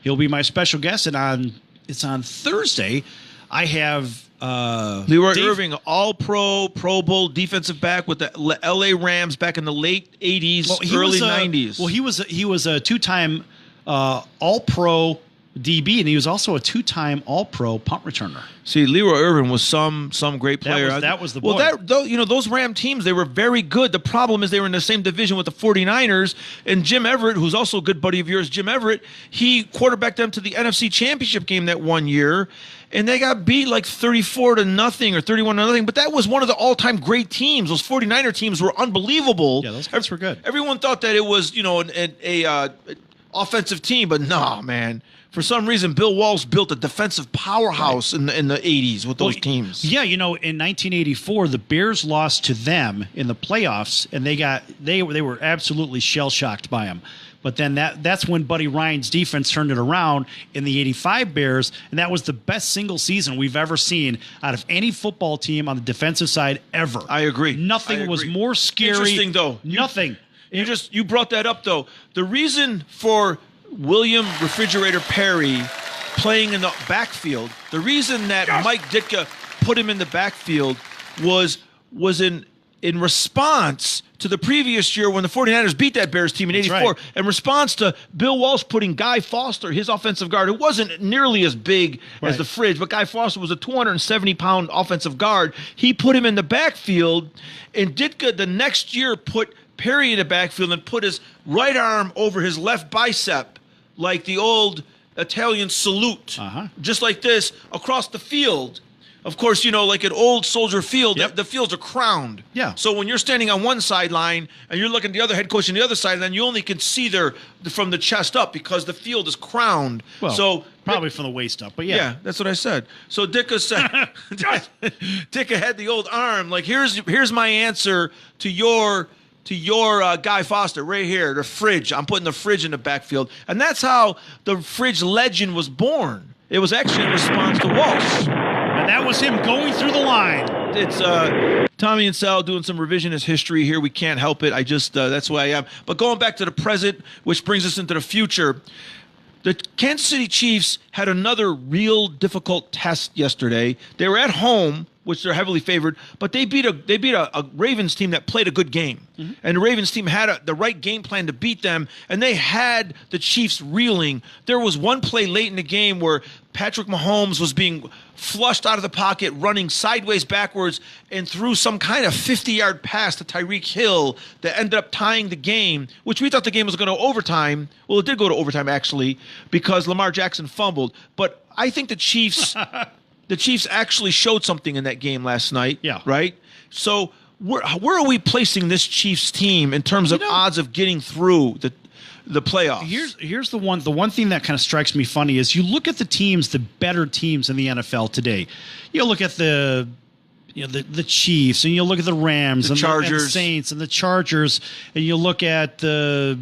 He'll be my special guest. And it's on Thursday. I have Leroy Dave- Irving, All-Pro, Pro Bowl defensive back with the L.A. Rams back in the late 80s, early 90s. Well, he was a two-time All-Pro DB, and he was also a two-time All-Pro punt returner. See, Leroy Irvin was some great player. That was the well, boy. those Ram teams, they were very good. The problem is they were in the same division with the 49ers, and Jim Everett, who's also a good buddy of yours, Jim Everett, he quarterbacked them to the NFC Championship game that one year, and they got beat like 34-0 or 31-0. But that was one of the all-time great teams. Those 49er teams were unbelievable. Yeah, those guys were good. Everyone thought that it was, an offensive team, but no, man. For some reason, Bill Walsh built a defensive powerhouse in the 80s with those teams. Yeah, in 1984, the Bears lost to them in the playoffs, and they were absolutely shell shocked by them. But then that's when Buddy Ryan's defense turned it around in the 85 Bears, and that was the best single season we've ever seen out of any football team on the defensive side ever. I agree. Nothing was more scary. Interesting, though. Nothing. You brought that up, though. The reason for William Refrigerator Perry playing in the backfield, the reason that Mike Ditka put him in the backfield was in response to the previous year when the 49ers beat that Bears team in 84, right. in response to Bill Walsh putting Guy Foster, his offensive guard, who wasn't nearly as big as Right. the Fridge, but Guy Foster was a 270-pound offensive guard. He put him in the backfield, and Ditka the next year put Perry in the backfield and put his right arm over his left bicep like the old Italian salute, just like this, across the field. Of course, like an old Soldier Field, Yep. the fields are crowned. Yeah. So when you're standing on one sideline and you're looking at the other head coach on the other sideline, you only can see from the chest up because the field is crowned. Well, so probably from the waist up, but yeah, that's what I said. So Ditka said, Ditka had the old arm. Like here's my answer to your Guy Foster right here, the Fridge. I'm putting the Fridge in the backfield, and that's how the Fridge legend was born. It was actually in response to Walsh. And that was him going through the line. It's Tommy and Sal doing some revisionist history here. We can't help it. That's why I am. But going back to the present, which brings us into the future, the Kansas City Chiefs had another real difficult test yesterday. They were at home which they're heavily favored, but they beat a Ravens team that played a good game. Mm-hmm. And the Ravens team had the right game plan to beat them, and they had the Chiefs reeling. There was one play late in the game where Patrick Mahomes was being flushed out of the pocket, running sideways backwards, and threw some kind of 50-yard pass to Tyreek Hill that ended up tying the game, which we thought the game was going to overtime. Well, it did go to overtime, actually, because Lamar Jackson fumbled. But I think the Chiefs actually showed something in that game last night. Yeah. Right? So where are we placing this Chiefs team in terms of odds of getting through the playoffs? Here's the one thing that kind of strikes me funny is you look at the teams, the better teams in the NFL today. You look at the Chiefs, and you look at the Rams, the and Chargers, and the Saints, and the Chargers, and you look at the.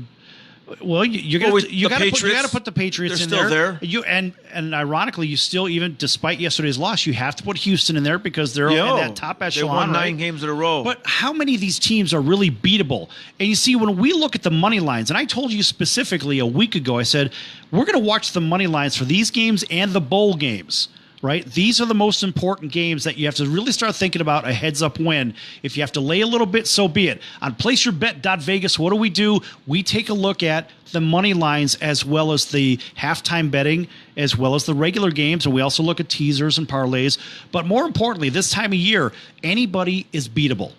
Well, you got to put the Patriots in there. They're still there. And ironically, you still, even despite yesterday's loss, you have to put Houston in there because they're in that top echelon. They won 9 right? games in a row. But how many of these teams are really beatable? And you see, when we look at the money lines, and I told you specifically a week ago, I said we're going to watch the money lines for these games and the bowl games. Right? These are the most important games that you have to really start thinking about a heads-up win. If you have to lay a little bit, so be it. On PlaceYourBet.Vegas, what do? We take a look at the money lines as well as the halftime betting, as well as the regular games, and we also look at teasers and parlays. But more importantly, this time of year, anybody is beatable.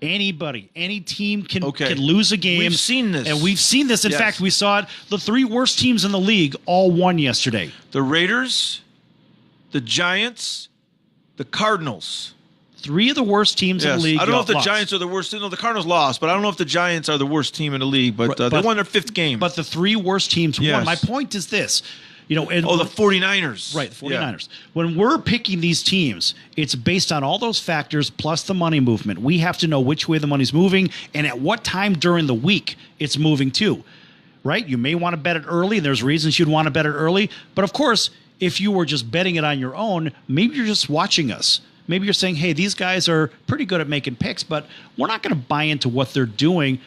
Anybody, any team can lose a game. We've seen this. And we've seen this. In fact, we saw it. The 3 worst teams in the league all won yesterday. The Raiders, the Giants, the Cardinals. 3 of the worst teams in the league. I don't know if the lost. Giants are the worst. No, the Cardinals lost, but I don't know if the Giants are the worst team in the league. But they won their 5th game. But the 3 worst teams won. My point is this. The 49ers. Right, the 49ers. Yeah. When we're picking these teams, it's based on all those factors plus the money movement. We have to know which way the money's moving and at what time during the week it's moving to. Right? You may want to bet it early. There's reasons you'd want to bet it early. But of course, if you were just betting it on your own, maybe you're just watching us. Maybe you're saying, hey, these guys are pretty good at making picks, but we're not going to buy into what they're doing.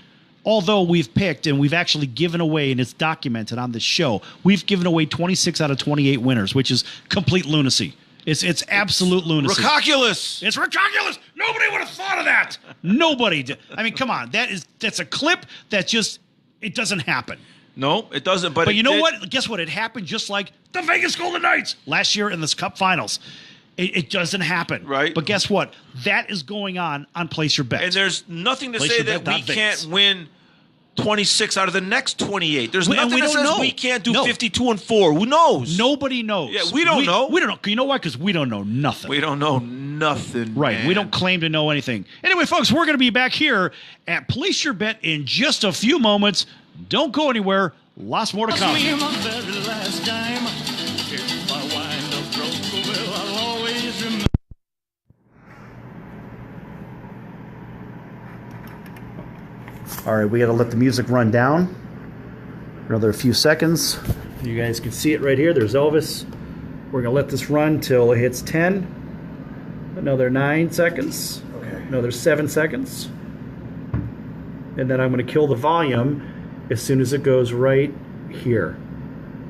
Although we've picked and we've actually given away, and it's documented on this show, we've given away 26 out of 28 winners, which is complete lunacy. It's absolute lunacy. Ridiculous. It's ridiculous. Nobody would have thought of that. Nobody did. I mean, come on. That's a clip that just, it doesn't happen. No, it doesn't. But you know what? Guess what? It happened just like the Vegas Golden Knights last year in this Cup Finals. It doesn't happen. Right. But guess what? That is going on Place Your Bet. And there's nothing to say that we can't win 26 out of the next 28. There's nothing that says we can't do 52-4. Who knows? Nobody knows. Yeah, we don't know. We don't know. You know why? Because we don't know nothing. We don't know nothing. Right. Man. We don't claim to know anything. Anyway, folks, we're going to be back here at Place Your Bet in just a few moments. Don't go anywhere. Lots more to come. All right, we got to let the music run down. Another few seconds. You guys can see it right here. There's Elvis. We're going to let this run till it hits 10. Another 9 seconds. Okay. Another 7 seconds. And then I'm going to kill the volume as soon as it goes right here.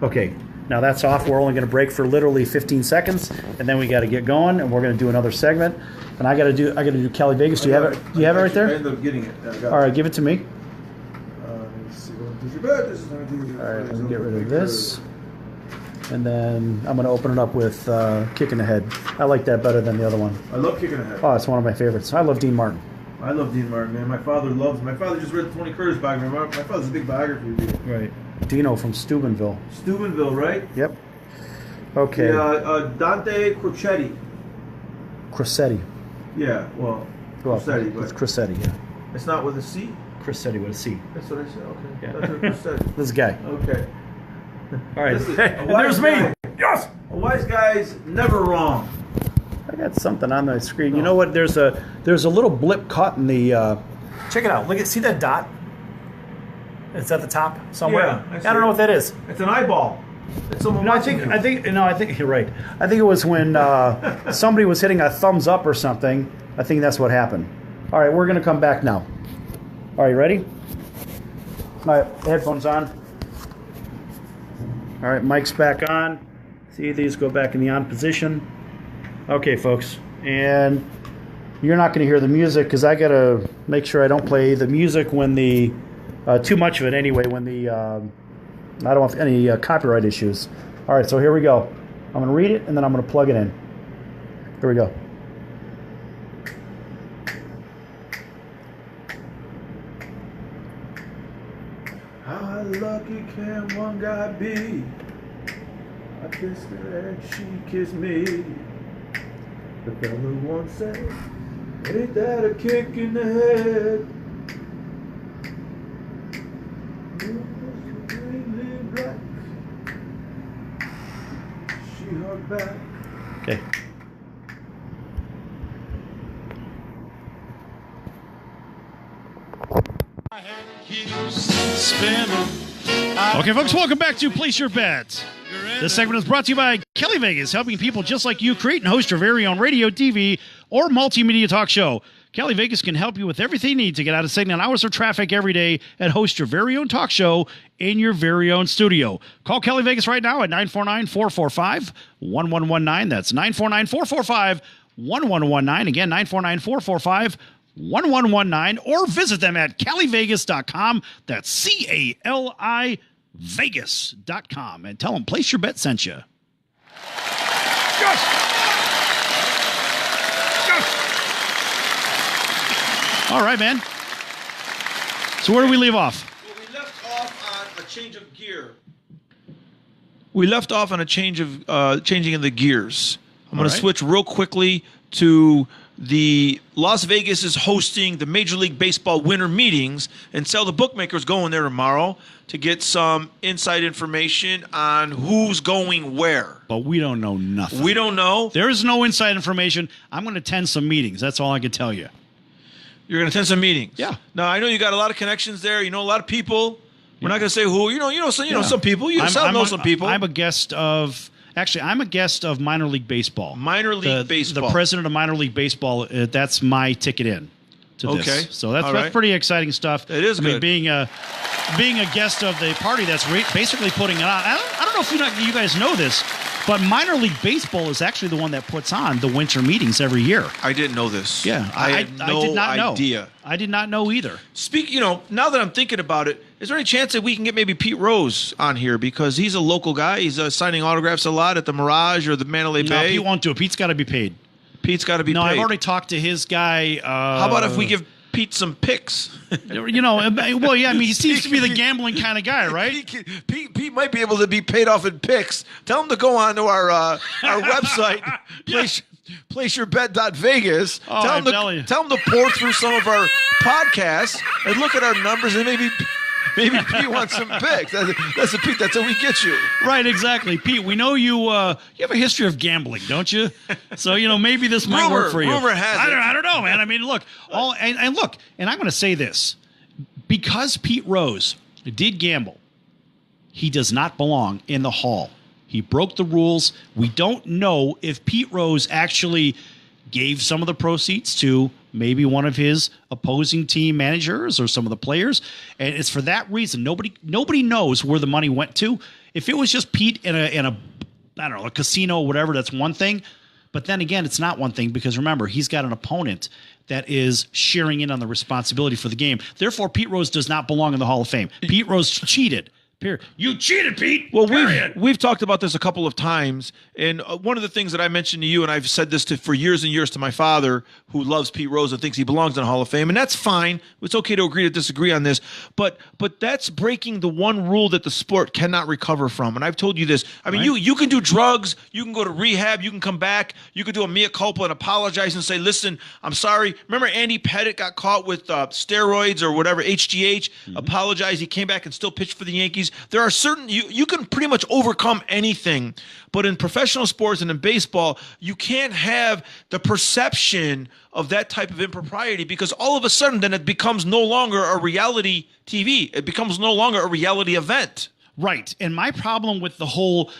Okay, now that's off. We're only going to break for literally 15 seconds, and then we got to get going, and we're going to do another segment. And I got to do Cali Vegas. Do you have it? Do you have it right there? I ended up getting it. All right, give it to me. Let's see. All right, let me get rid of this. And then I'm going to open it up with Kicking Ahead. I like that better than the other one. I love Kicking Ahead. Oh, it's one of my favorites. I love Dean Martin. I love Dean Martin, man. My father just read the Tony Curtis biography. My father's a big biography reader. Right. Dino from Steubenville. Steubenville, right? Yep. Okay. Dante Crocetti. Crocetti. Yeah, well, Crocetti. It's Crocetti, yeah. It's not with a C? Crocetti with a C. That's what I said, okay. Yeah. Dante Crocetti. This guy. Okay. All right. Listen, Hey, there's me. Yes! A wise guy's never wrong. I got something on the screen. You know what? There's a little blip caught in the. Check it out. See that dot? It's at the top somewhere. Yeah, I don't know what that is. It's an eyeball. It's someone I watching think you. you're right. I think it was when somebody was hitting a thumbs up or something. I think that's what happened. All right, we're gonna come back now. All right, ready? My headphones on. All right, mic's back on. See, these go back in the on position. Okay, folks, and you're not going to hear the music because I got to make sure I don't play the music when the too much of it anyway. When the I don't want any copyright issues. All right, so here we go. I'm going to read it and then I'm going to plug it in. Here we go. How lucky can one guy be? I kissed her and she kissed me. The fella once said, ain't that a kick in the head? Really black. She hugged back. Okay. Okay, folks, welcome back to Place Your Bets. This segment is brought to you by Kelly Vegas, helping people just like you create and host your very own radio, TV, or multimedia talk show. Kelly Vegas can help you with everything you need to get out of sitting on hours of traffic every day and host your very own talk show in your very own studio. Call Kelly Vegas right now at 949-445-1119. That's 949-445-1119. Again, 949-445-1119. Or visit them at CaliVegas.com. That's C-A-L-I Vegas.com. And tell them Place Your Bet sent you. All right, man. So where do we leave off? Well, we left off on a change of gear. We left off on a change of changing in the gears. I'm going to switch real quickly to the Las Vegas is hosting the Major League Baseball winter meetings, and Sell the Bookmaker's going there tomorrow to get some inside information on who's going where. But we don't know nothing. We don't know. There is no inside information. I'm going to attend some meetings. That's all I can tell you. You're going to attend some meetings. Yeah. Now I know you got a lot of connections there. You know a lot of people. We're not going to say who. You know some people. You know some people. I'm a guest of. Actually, I'm a guest of Minor League Baseball. Minor League Baseball. The president of Minor League Baseball. That's my ticket in to this. Okay. So that's pretty exciting stuff. It is. I mean, being a guest of the party that's basically putting it on. I don't know if you guys know this, but Minor League Baseball is actually the one that puts on the winter meetings every year. I didn't know this. Yeah, I had no did not idea. Know. I did not know either. Now that I'm thinking about it, is there any chance that we can get maybe Pete Rose on here because he's a local guy? He's signing autographs a lot at the Mirage or the Mandalay Bay. No, Pete won't do it. Pete's got to be paid. Pete's got to be paid. No, I've already talked to his guy. How about if we give Pete some picks? Well, yeah, I mean, he seems to be the gambling kind of guy, right? Pete might be able to be paid off in picks. Tell him to go on to our website, placeyourbet.vegas. Tell him to pour through some of our podcasts and look at our numbers and maybe Pete wants some picks. That's Pete. That's how we get you. Right, exactly. Pete, we know you have a history of gambling, don't you? So, maybe this might work for you. Rumor has it. I don't know, man. I mean, look, and I'm going to say this. Because Pete Rose did gamble, he does not belong in the Hall. He broke the rules. We don't know if Pete Rose actually gave some of the proceeds to maybe one of his opposing team managers or some of the players. And it's for that reason. Nobody knows where the money went to. If it was just Pete in a I don't know, a casino or whatever, that's one thing. But then again, it's not one thing because remember, he's got an opponent that is sharing in on the responsibility for the game. Therefore, Pete Rose does not belong in the Hall of Fame. Pete Rose cheated. You cheated, Pete. Well, we've talked about this a couple of times, and one of the things that I mentioned to you, and I've said this for years and years to my father, who loves Pete Rose and thinks he belongs in the Hall of Fame, and that's fine. It's okay to agree to disagree on this, but that's breaking the one rule that the sport cannot recover from. And I've told you this. I mean, you can do drugs, you can go to rehab, you can come back, you can do a mea culpa and apologize and say, listen, I'm sorry. Remember Andy Pettitte got caught with steroids or whatever, HGH, apologized, he came back and still pitched for the Yankees. There are certain you can pretty much overcome anything, but in professional sports and in baseball, you can't have the perception of that type of impropriety because all of a sudden then it becomes no longer a reality TV. It becomes no longer a reality event. Right. And my problem with the whole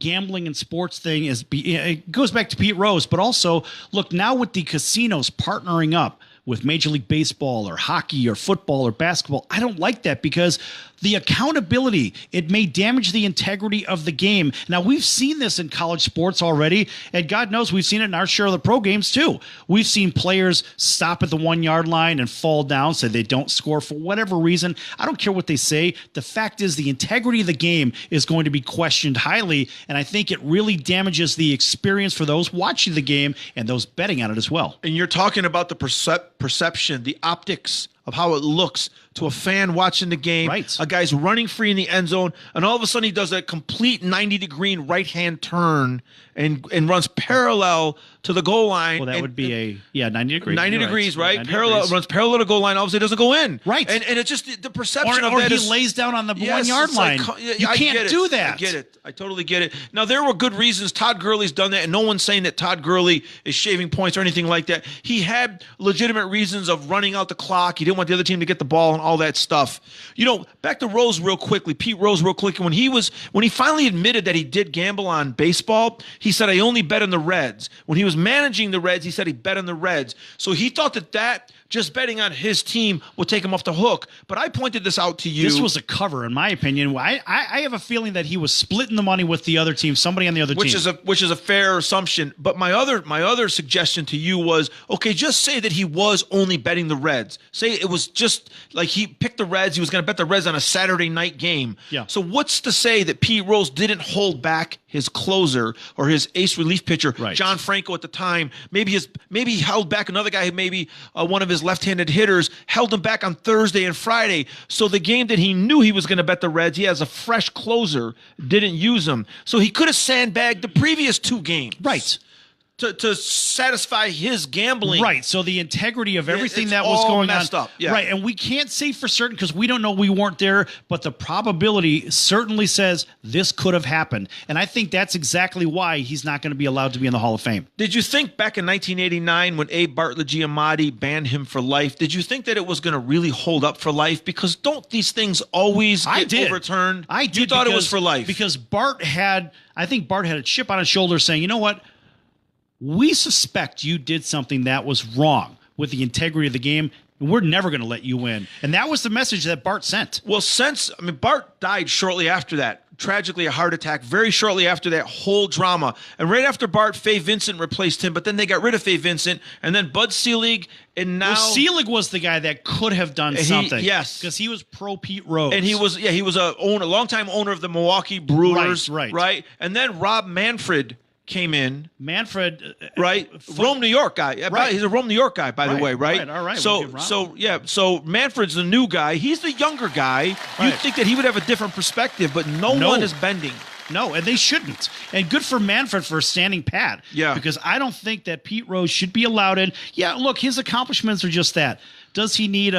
gambling and sports thing is it goes back to Pete Rose, but also look now with the casinos partnering up with Major League Baseball or hockey or football or basketball. I don't like that because the accountability, it may damage the integrity of the game. Now, we've seen this in college sports already, and God knows we've seen it in our share of the pro games too. We've seen players stop at the 1 yard line and fall down so they don't score for whatever reason. I don't care what they say. The fact is the integrity of the game is going to be questioned highly, and I think it really damages the experience for those watching the game and those betting on it as well. And you're talking about the perception, the optics of how it looks to a fan watching the game. Right. A guy's running free in the end zone, and all of a sudden he does a complete 90-degree right-hand turn and runs parallel to the goal line. Well, that would be 90 degrees. 90 You're degrees, right. right? 90 Parallel degrees. Runs parallel to goal line. Obviously, doesn't go in. Right. And it's just the perception of Or that he is lays down on the Yes, 1 yard it's line. like, You I can't get it. do that. I get it. I totally get it. Now, there were good reasons. Todd Gurley's done that, and no one's saying that Todd Gurley is shaving points or anything like that. He had legitimate reasons of running out the clock. He didn't want the other team to get the ball and all that stuff. You know, back to Rose real quickly. Pete Rose real quick. When he finally admitted that he did gamble on baseball, he said, I only bet on the Reds. When he was managing the Reds, he said he bet on the Reds. So he thought that just betting on his team would take him off the hook. But I pointed this out to you. This was a cover, in my opinion. I have a feeling that he was splitting the money with the other team, somebody on the other team. Which is a fair assumption. But my other suggestion to you was, okay, just say that he was only betting the Reds. Say it was just like he picked the Reds. He was going to bet the Reds on a Saturday night game. Yeah. So what's to say that Pete Rose didn't hold back his closer or his ace relief pitcher, right. John Franco at the time? Maybe he held back another guy who maybe one of his left-handed hitters held him back on Thursday and Friday. So the game that he knew he was going to bet the Reds, he has a fresh closer, didn't use him. So he could have sandbagged the previous 2 games. Right. To satisfy his gambling. Right. So the integrity of everything it's that was all going messed on. up. Yeah. Right. And we can't say for certain because we don't know, we weren't there, but the probability certainly says this could have happened. And I think that's exactly why he's not going to be allowed to be in the Hall of Fame. Did you think back in 1989 when Abe Bartlett-Giamatti banned him for life, did you think that it was going to really hold up for life? Because don't these things always get overturned? I did. You thought it was for life. Because I think Bart had a chip on his shoulder saying, you know what? We suspect you did something that was wrong with the integrity of the game, and we're never going to let you win. And that was the message that Bart sent. Well, Bart died shortly after that. Tragically, a heart attack very shortly after that whole drama. And right after Bart, Fay Vincent replaced him, but then they got rid of Fay Vincent, and then Bud Selig, and now... Well, Selig was the guy that could have done something. Yes. Because he was pro Pete Rose. And he was a longtime owner of the Milwaukee Brewers. Right. And then Rob Manfred came in. Manfred, right? Rome, New York guy. Right. He's a Rome, New York guy, by the way, right? Right, all right. So Manfred's the new guy. He's the younger guy. Right. You'd think that he would have a different perspective, but no one is bending. No, and they shouldn't. And good for Manfred for standing pat. Yeah. Because I don't think that Pete Rose should be allowed in. Yeah, look, his accomplishments are just that. Does he need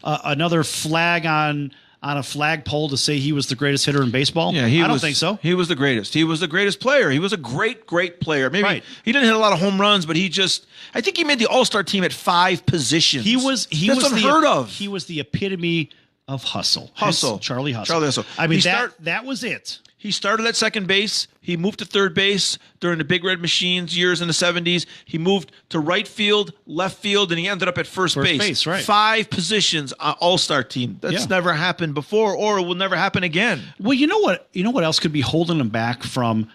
another flag on a flagpole to say he was the greatest hitter in baseball? Yeah, I don't think so. He was the greatest. He was the greatest player. He was a great player. Maybe he didn't hit a lot of home runs, but I think he made the All-Star team at 5 positions. That's unheard of. He was the epitome of hustle. Charlie Hustle. Charlie Hustle. I mean, that was it. He started at second base. He moved to third base during the Big Red Machines years in the 70s. He moved to right field, left field, and he ended up at first base. Right. 5 positions on All-Star team. That's never happened before, or it will never happen again. Well, you know what? You know what else could be holding him back from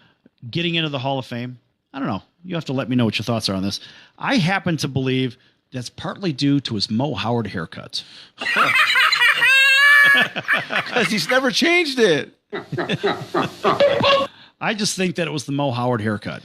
getting into the Hall of Fame? I don't know. You have to let me know what your thoughts are on this. I happen to believe that's partly due to his Mo Howard haircut. Because he's never changed it. I just think that it was the Mo Howard haircut.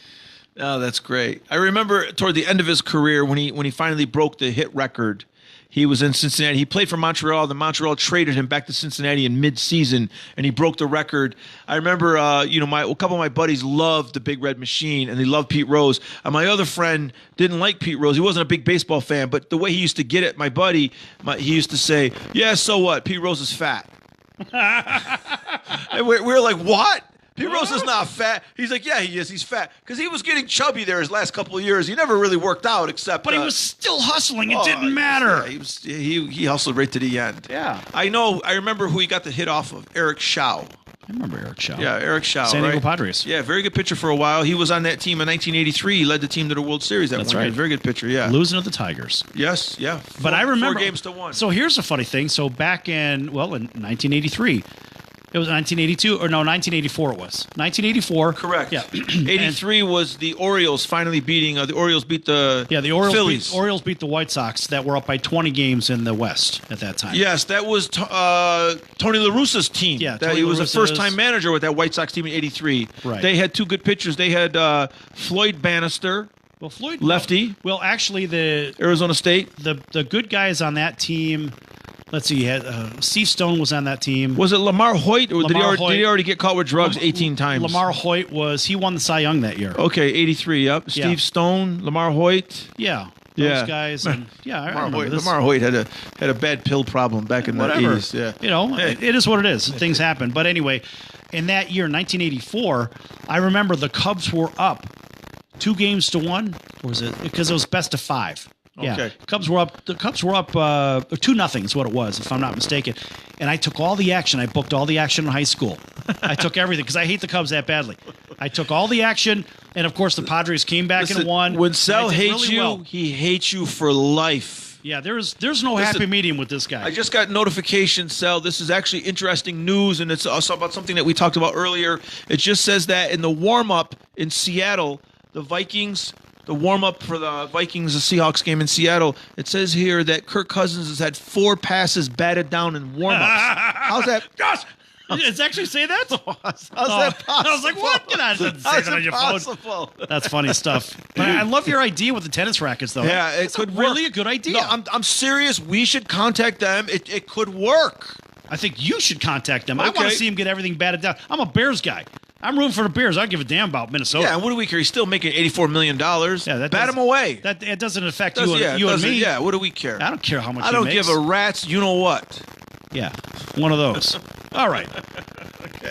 Oh, that's great. I remember toward the end of his career when he finally broke the hit record. He was in Cincinnati. He played for Montreal. The Montreal traded him back to Cincinnati in mid-season, and he broke the record. I remember, a couple of my buddies loved the Big Red Machine, and they loved Pete Rose. And my other friend didn't like Pete Rose. He wasn't a big baseball fan, but the way he used to get it, my buddy, he used to say, "Yeah, so what? Pete Rose is fat." And we're like, "What?" Pete Rose is not fat. He's like, yeah, he is. He's fat because he was getting chubby there his last couple of years. He never really worked out except. But he was still hustling. It didn't matter. Yeah, he hustled right to the end. Yeah. I remember who he got the hit off of. Eric Shaw. I remember Eric Shaw. Yeah, Eric Shaw. San Diego right? Padres. Yeah, very good pitcher for a while. He was on that team in 1983. He led the team to the World Series. That's right. Very good pitcher. Yeah. Losing to the Tigers. Yes. Yeah. But I remember 4 games to 1. So here's a funny thing. So back in 1983, it was 1982 or no 1984. It was 1984. Correct. Yeah. 83 was the Orioles finally beating. The Orioles beat the Phillies. Orioles beat the White Sox that were up by 20 games in the West at that time. Yes, that was Tony La Russa's team. Yeah, he was a first-time manager with that White Sox team in '83. Right. They had 2 good pitchers. They had Floyd Bannister, Well, Floyd lefty. Well, actually, Arizona State. the good guys on that team. Let's see. You had Steve Stone was on that team. Was it Lamar Hoyt, or did Lamar he already get caught with drugs 18 times? Lamar Hoyt he won the Cy Young that year. Okay, 83. Yep. Yeah. Steve Stone, Lamar Hoyt. Yeah. Yeah. Those guys. And, yeah, I remember this. Lamar Hoyt had a bad pill problem back in the Whatever. 80s. Yeah. You know, it is what it is. Things happen. But anyway, in that year, 1984, I remember the Cubs were up 2 games to 1. Or was it? Because it was best of 5. Yeah. Okay. The Cubs were up 2-0 is what it was, if I'm not mistaken. And I took all the action. I booked all the action in high school. I took everything because I hate the Cubs that badly. I took all the action, and of course the Padres came back and won. When Sal hates really you, well. he hates you for life. Yeah, there's no happy medium with this guy. I just got notification, Sal. This is actually interesting news, and it's also about something that we talked about earlier. It just says that in the warm-up in Seattle, the Vikings, the warm-up for the Vikings, the Seahawks game in Seattle, it says here that Kirk Cousins has had 4 passes batted down in warm-ups. How's that? Gosh! Does it actually say that? How's that possible? I was like, what? Get out of say that on your phone. That's funny stuff. But I love your idea with the tennis rackets, though. Yeah, it It's could really work. a good idea. No, I'm serious. We should contact them. It could work. I think you should contact them. I want Okay. to see him get everything batted down. I'm a Bears guy. I'm rooting for the Bears. I don't give a damn about Minnesota. Yeah, and what do we care? He's still making $84 million. Yeah, Bat him away. That it doesn't affect Does- you yeah, and, you and doesn't- me. Yeah, what do we care? I don't care how much I he don't makes. give a rat's you know what. Yeah, one of those. All right.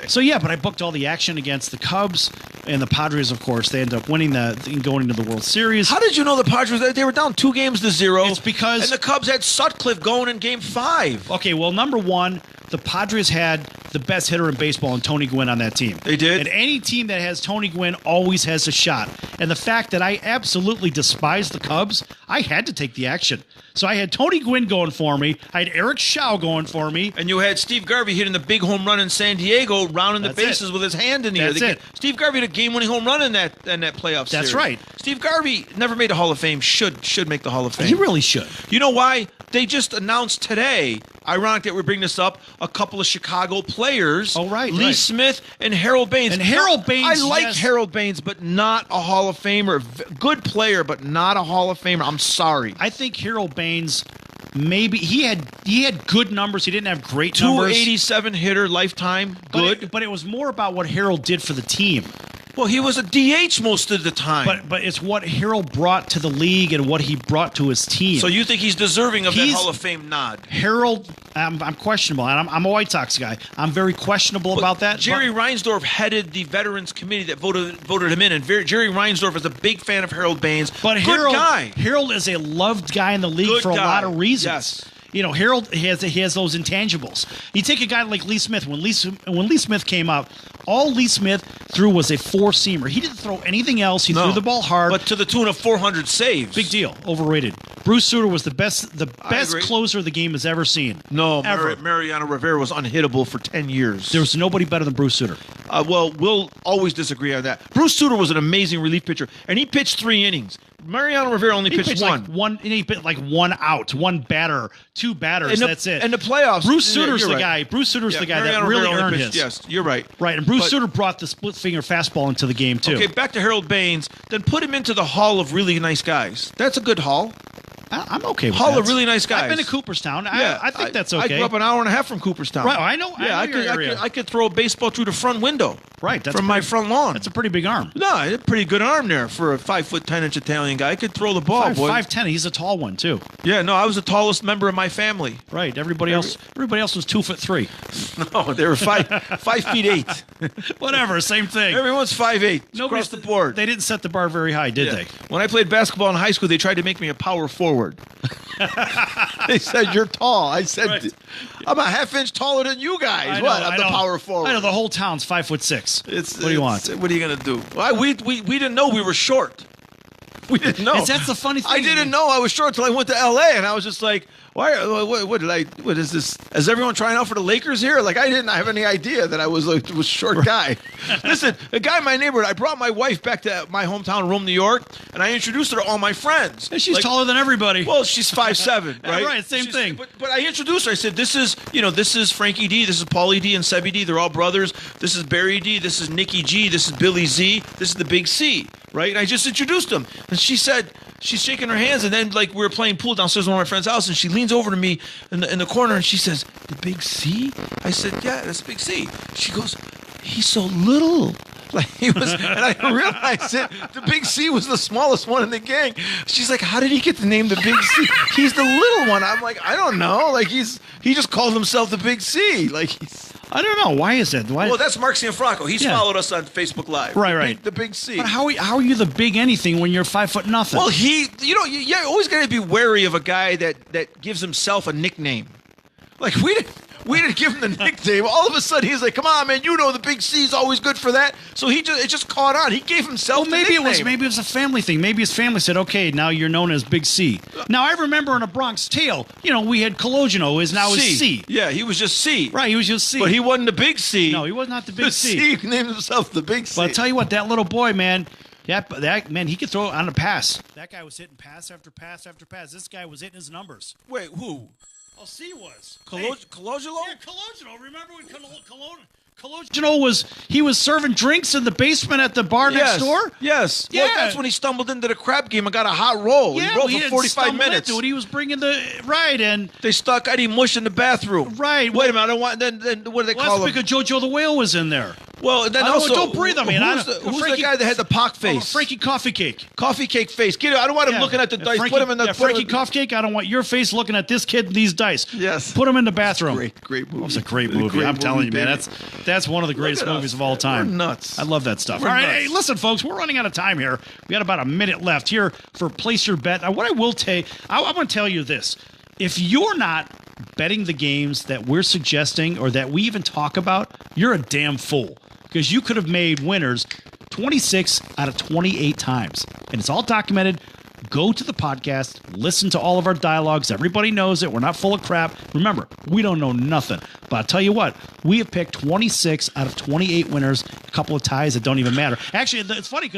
So yeah, but I booked all the action against the Cubs and the Padres. Of course, they end up winning and going into the World Series. How did you know the Padres? They were down 2 games to 0. It's because- and the Cubs had Sutcliffe going in Game 5. Okay, well, number one, the Padres had the best hitter in baseball in Tony Gwynn on that team. They did? And any team that has Tony Gwynn always has a shot. And the fact that I absolutely despise the Cubs, I had to take the action. So I had Tony Gwynn going for me. I had Eric Shaw going for me. And you had Steve Garvey hitting the big home run in San Diego, rounding the That's it. bases with his hand in the air. That's it. Steve Garvey had a game-winning home run in that playoff series. That's right. Steve Garvey never made the Hall of Fame. Should make the Hall of Fame. He really should. You know why? They just announced today, ironic that we bring this up, a couple of Chicago players. Oh, right, Lee right. Smith and Harold Baines. And Harold Baines, I like yes. Harold Baines, but not a Hall of Famer. Good player, but not a Hall of Famer. I'm sorry. I think Harold Baines, maybe he had good numbers. He didn't have great numbers. 287 hitter, lifetime, good. But it was more about what Harold did for the team. Well, he was a DH most of the time. But it's what Harold brought to the league and what he brought to his team. So you think he's deserving of that He's- Hall of Fame nod? Harold, I'm questionable, and I'm a White Sox guy. I'm very questionable about that. Jerry but- Reinsdorf headed the Veterans Committee that voted him in, and Jerry Reinsdorf is a big fan of Harold Baines. But good Harold, guy. Harold is a loved guy in the league Good for a guy. lot of reasons. Yes. You know, Harold he has those intangibles. You take a guy like Lee Smith. When Lee Smith came out, all Lee Smith threw was a 4-seamer. He didn't throw anything else. He threw the ball hard. but to the tune of 400 saves. Big deal. Overrated. Bruce Sutter was the best agree. closer the game has ever seen. No, ever. Mariano Rivera was unhittable for 10 years. There was nobody better than Bruce Sutter. Well, we'll always disagree on that. Bruce Sutter was an amazing relief pitcher, and he pitched 3 innings. Mariano Rivera only He pitched pitched one. and he pitched like 1 out, 1 batter, 2 batters. That's it. In the playoffs, Bruce Sutter's you're the right. guy. Bruce Sutter's Yeah, the guy Mariano that really Rivera only earned pitched- his. Yes, you're right. Right, and Bruce But- Sutter brought the split finger fastball into the game too. Okay, back to Harold Baines. Then put him into the Hall of Really Nice Guys. That's a good hall. I'm okay with Hall that. of really nice guys. I've been to Cooperstown. Yeah, I think that's okay. I grew up an hour and a half from Cooperstown. Right, I know. Yeah, I know your area. I could throw a baseball through the front window. Right, that's from my front lawn. That's a pretty big arm. No, I had a pretty good arm there for a 5'10" Italian guy. I could throw the ball, boy. 5'10". He's a tall one too. Yeah, no, I was the tallest member of my family. Right. Everybody else was 2'3". No, they were 5'8". Whatever. Same thing. Everyone's 5'8". Across the board. They didn't set the bar very high, did they? When I played basketball in high school, they tried to make me a power forward. They said, "You're tall." I said, Right. "I'm a half-inch taller than you guys." I What? know, I'm I the know. power forward. I know the whole town's 5'6". What do you want? What are you gonna do? Well, we didn't know we were short. We didn't know. That's the funny thing. I didn't know I was short until I went to L.A. and I was just like, "Why? What is this? Is everyone trying out for the Lakers here?" Like I didn't have any idea that I was a short guy. Listen, a guy in my neighborhood. I brought my wife back to my hometown, Rome, New York, and I introduced her to all my friends. And she's Like, taller than everybody. well, she's 5'7", right? Right, same thing. But I introduced her. I said, "This is Frankie D. This is Paulie D. and Sebby D. They're all brothers. This is Barry D. This is Nikki G. This is Billy Z. This is the Big C." Right? And I just introduced them, and she said she's shaking her hands, and then like we were playing pool downstairs in one of my friend's house, and she leans over to me in the corner, and she says, "The Big C?" I said, "Yeah, that's Big C." She goes, "He's so little." Like he was, and I realized that the Big C was the smallest one in the gang. She's like, "How did he get the name the Big C? He's the little one." I'm like, "I don't know. Like he just called himself the Big C. Like he's." I don't know. Why is that? Why? Well, that's Mark Cianfrocco. He's Yeah. followed us on Facebook Live. Right. The Big C. But how are you the big anything when you're 5'0"? Well, you always got to be wary of a guy that gives himself a nickname. Like we didn't give him the nickname. All of a sudden, he's like, "Come on, man! You know the Big C is always good for that." So it just caught on. He gave himself. Well, maybe the nickname. it was a family thing. Maybe his family said, "Okay, now you're known as Big C." Now I remember in A Bronx Tale, we had Cologino, who is now is C. Yeah, he was just C. Right, he was just C. But he wasn't the Big C. No, he was not the Big The C. C named himself the Big C. But I'll tell you what, that little boy, man, that man, he could throw it on a pass. That guy was hitting pass after pass after pass. This guy was hitting his numbers. Wait, who? Oh, C was. Cologino? Yeah, Cologino. Remember when Cologino was serving drinks in the basement at the bar next door? Yes. Yeah. Well, that's when he stumbled into the crab game and got a hot roll. Yeah, he rolled he for had 45 stumbled minutes. into it. He was bringing and They stuck Eddie Mush in the bathroom. Right. Wait a minute. I don't want. Then what do they call that's him? because JoJo the Whale was in there. Well, and then I don't- also don't breathe on me. Who's the guy that had the pock face? Frankie Coffee Cake. Coffee cake face. Get it. I don't want him looking at the dice. Put him in the. Frankie Coffee Cake. I don't want your face looking at this kid and these dice. Yes. Put him in the bathroom. Great movie. That was a great movie. I'm telling you, man. That's one of the greatest at us. movies of all time. We're nuts. I love that stuff. We're All right, nuts. hey, listen, folks, we're running out of time here. We got about a minute left here for Place Your Bet. What I will tell you, I'm going to tell you this. If you're not betting the games that we're suggesting or that we even talk about, you're a damn fool. Because you could have made winners 26 out of 28 times. And it's all documented. Go to the podcast, listen to all of our dialogues. Everybody knows it. We're not full of crap. Remember, we don't know nothing. But I'll tell you what, we have picked 26 out of 28 winners, a couple of ties that don't even matter. Actually, it's funny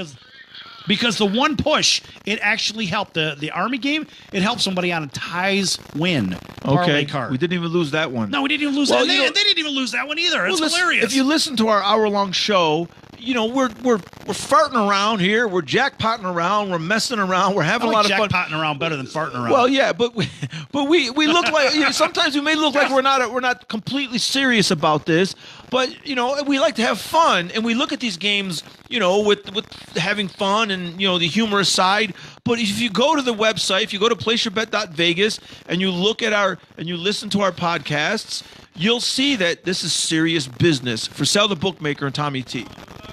because the one push, it actually helped. The Army game, it helped somebody on a ties win parlay card. We didn't even lose that one. No, we didn't even lose Well, that. you know- They didn't even lose that one either. It's Well, listen, hilarious. If you listen to our hour-long show, we're farting around here. We're jackpotting around. We're messing around. We're having a lot of fun. Jackpotting around better than farting around. Well, yeah, but we look like sometimes we may look like we're not completely serious about this, but we like to have fun, and we look at these games with having fun and the humorous side. But if you go to the website, if you go to placeyourbet.vegas and you look at and you listen to our podcasts, you'll see that this is serious business for Sal the Bookmaker and Tommy T.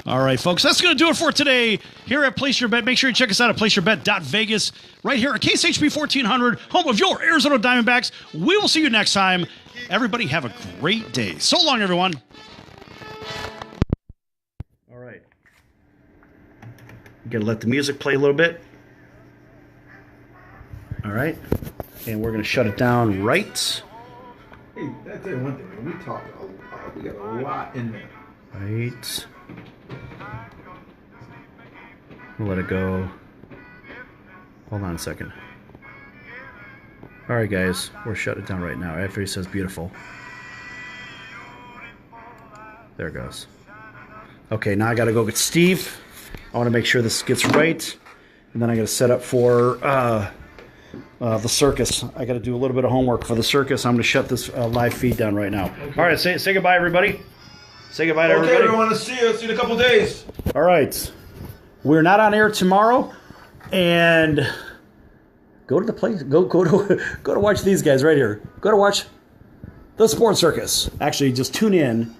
All right, folks, that's going to do it for today here at Place Your Bet. Make sure you check us out at placeyourbet.vegas right here at KSHP 1400, home of your Arizona Diamondbacks. We will see you next time. Everybody have a great day. So long, everyone. All right. Got to let the music play a little bit. All right. And we're going to shut it down right. Hey, that's one thing. We talk we got a lot in there. Right. We'll let it go. Hold on a second. All right, guys. We're shutting it down right now after he says beautiful. There it goes. Okay, now I got to go get Steve. I want to make sure this gets right. And then I got to set up for the circus. I got to do a little bit of homework for the circus. I'm going to shut this live feed down right now. Okay. All right, say goodbye, everybody. Say goodbye to everybody. Okay, everyone. See you in a couple days. All right. We're not on air tomorrow, and go to the place. Go to watch these guys right here. Go to watch the Sports Circus. Actually, just tune in.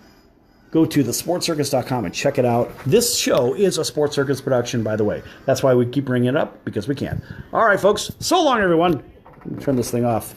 Go to thesportcircus.com and check it out. This show is a Sports Circus production, by the way. That's why we keep bringing it up, because we can. All right, folks. So long, everyone. Turn this thing off.